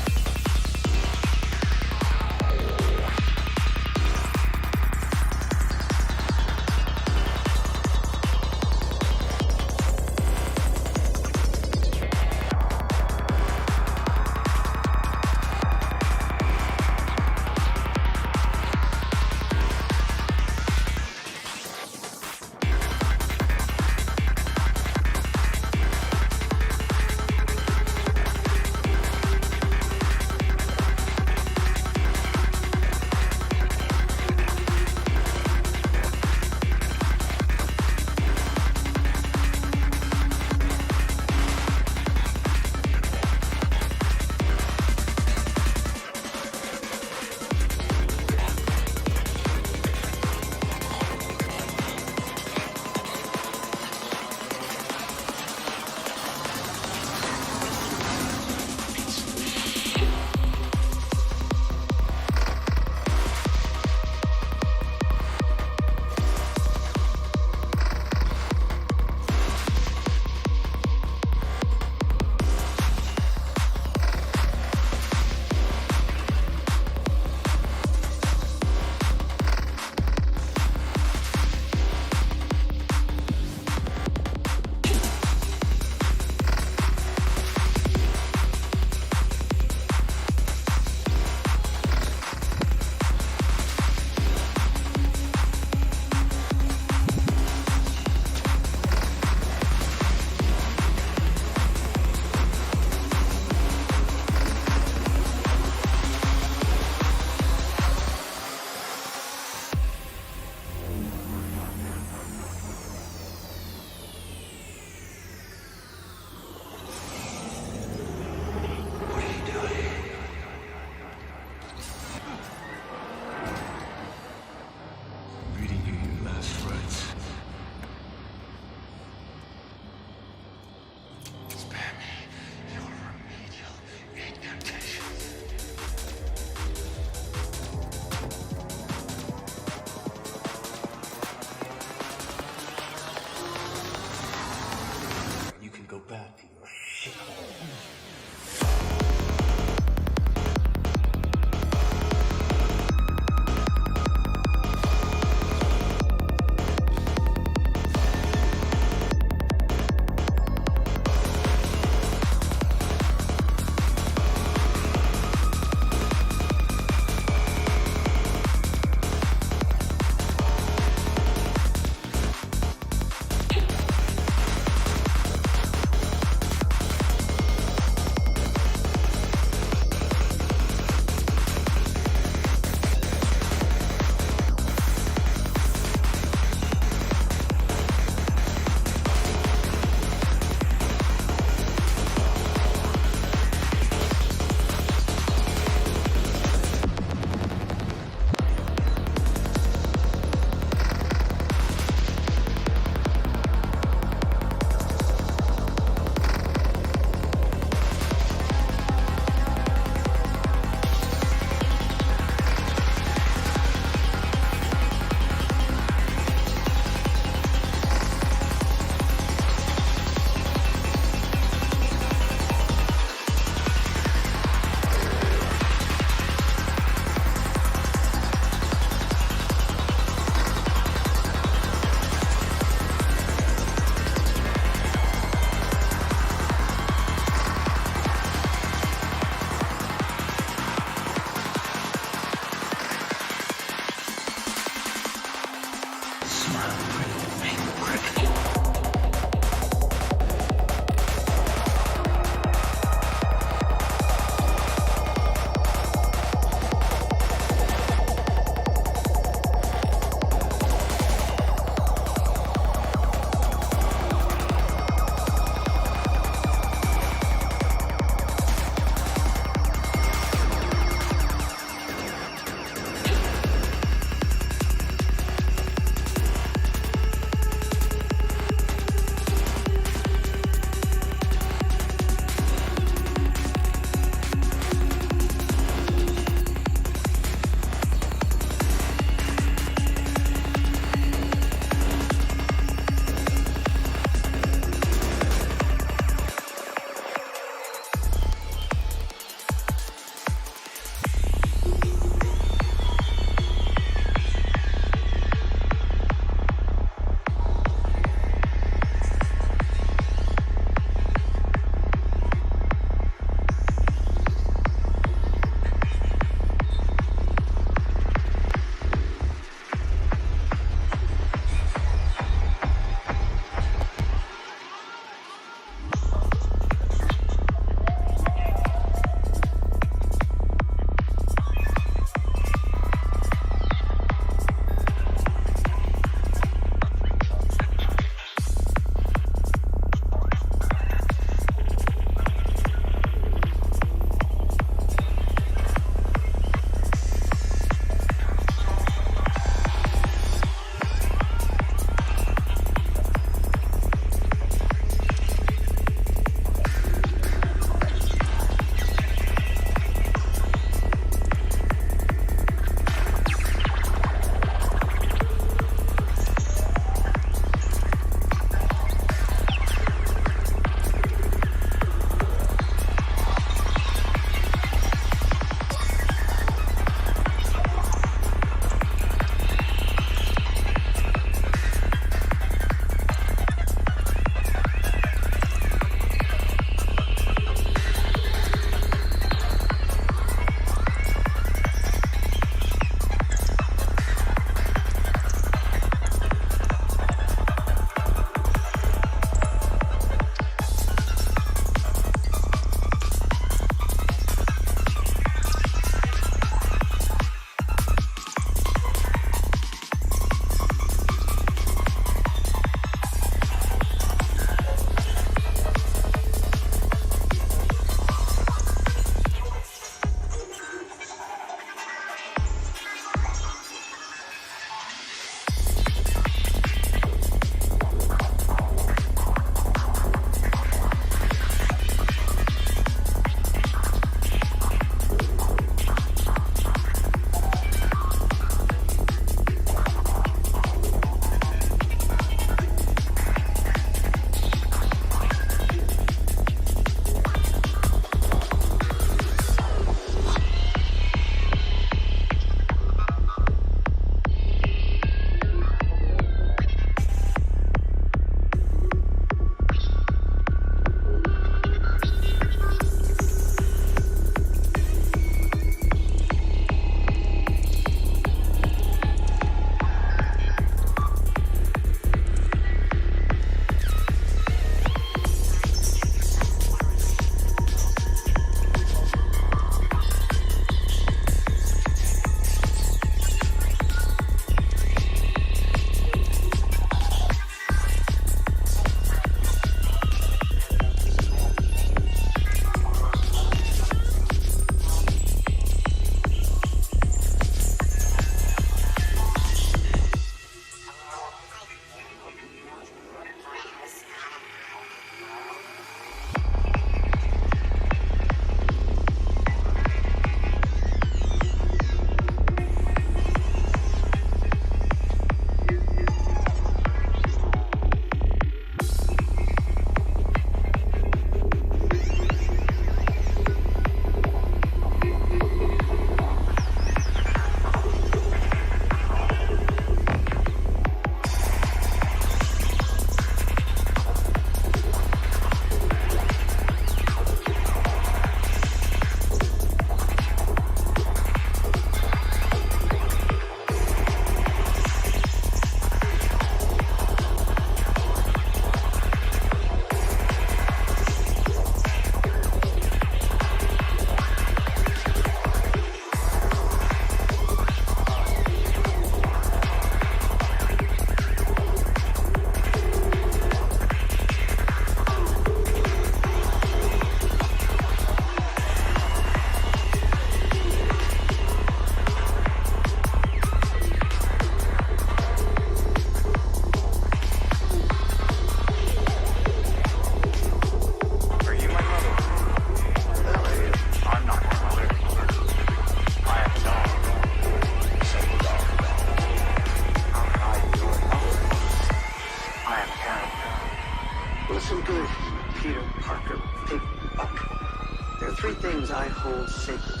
Listen good, Peter Parker, Big Buck. There are three things I hold sacred.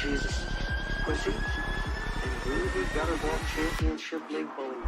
Jesus, pussy, and groovy gutterball championship league bowling.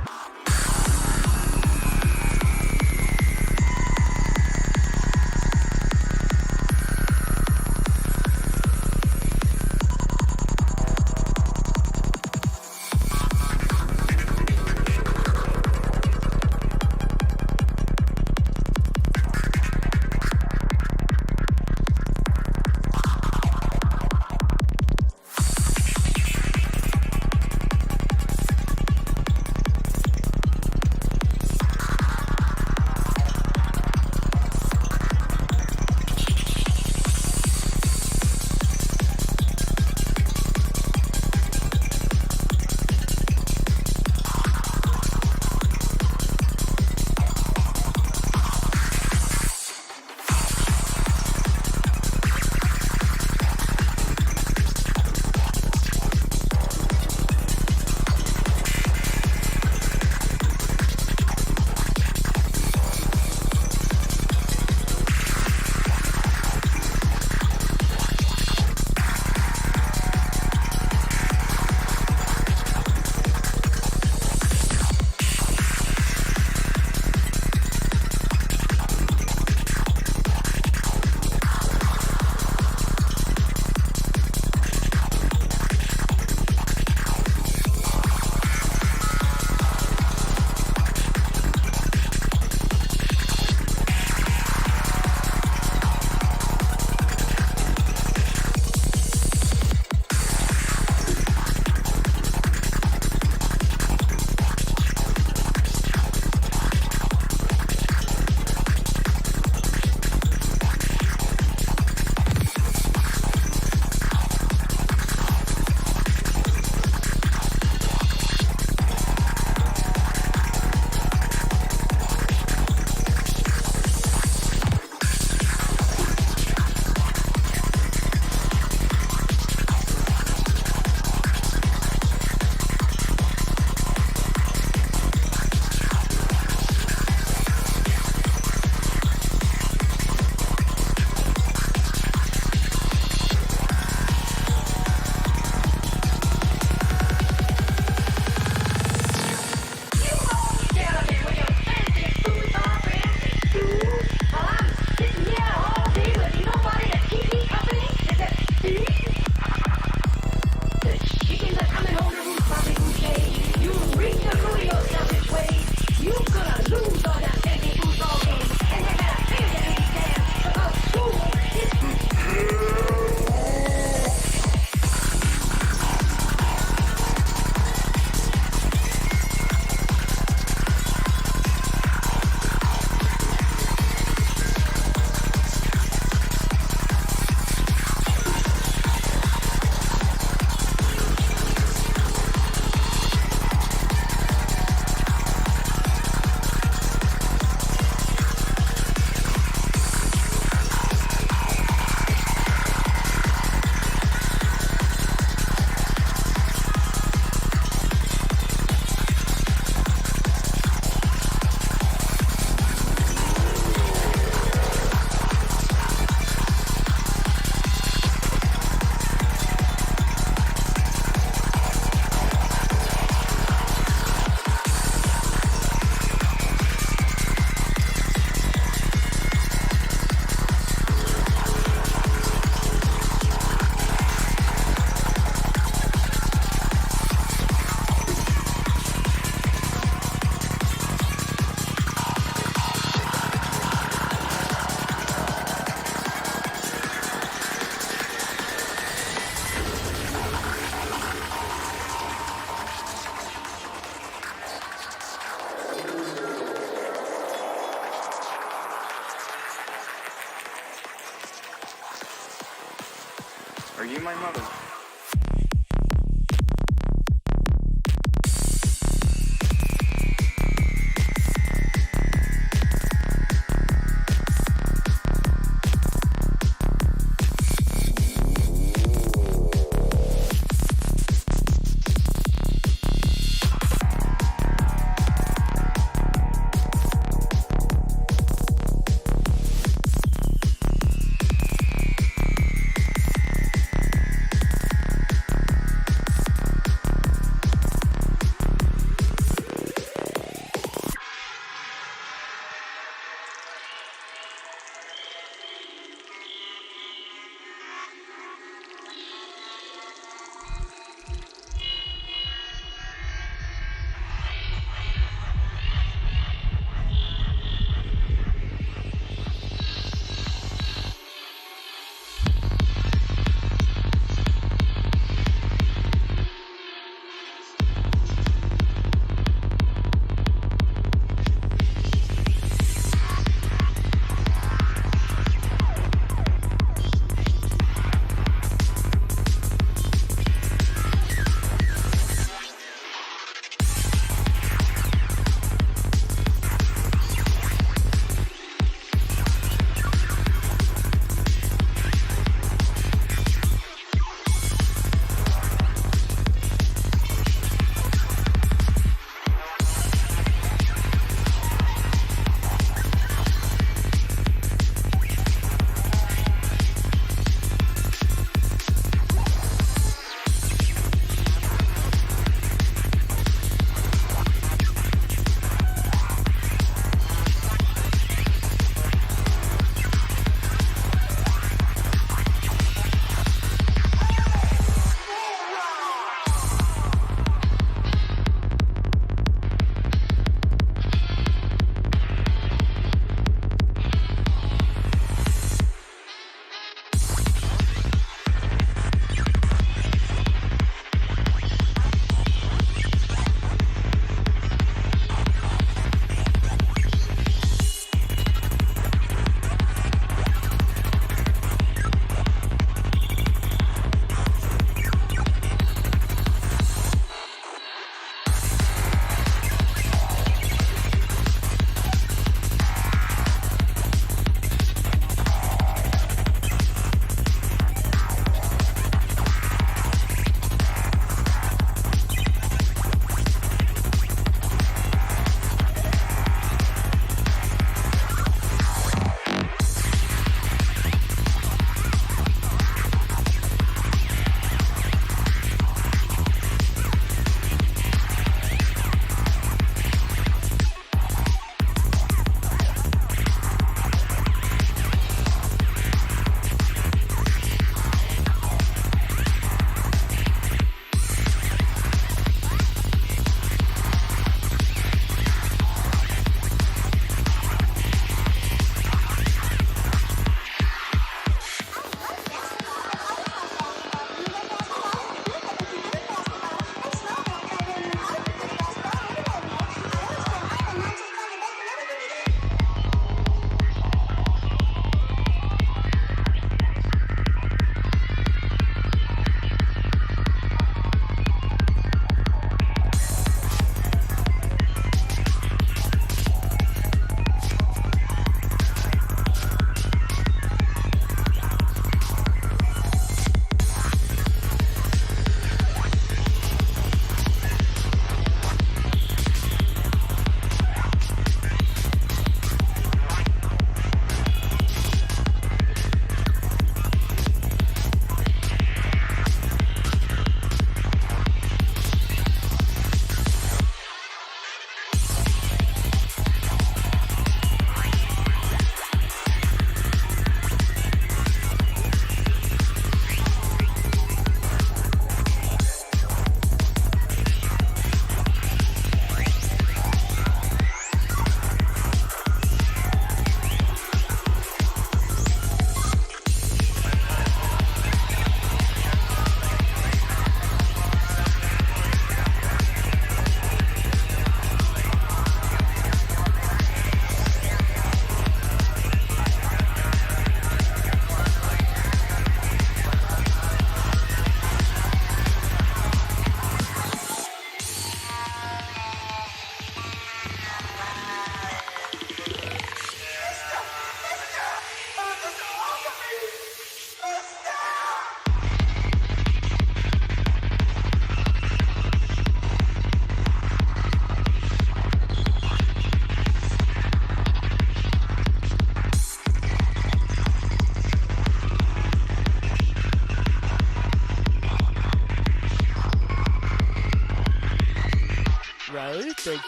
Are you my mother?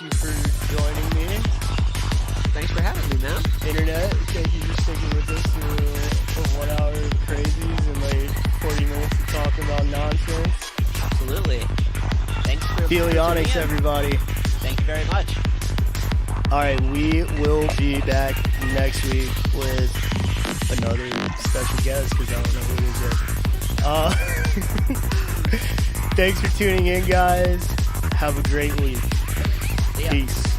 thank you for joining me. Thanks for having me, man. Internet, thank you for sticking with us for 1 hour of crazies and like 40 minutes of talking about nonsense. Absolutely. Thanks for Feelionics, tuning in. everybody. Thank you very much. Alright, we will be back next week with another special guest, because I don't know who it is yet. Thanks for tuning in, guys. Have a great week. Yeah. Peace.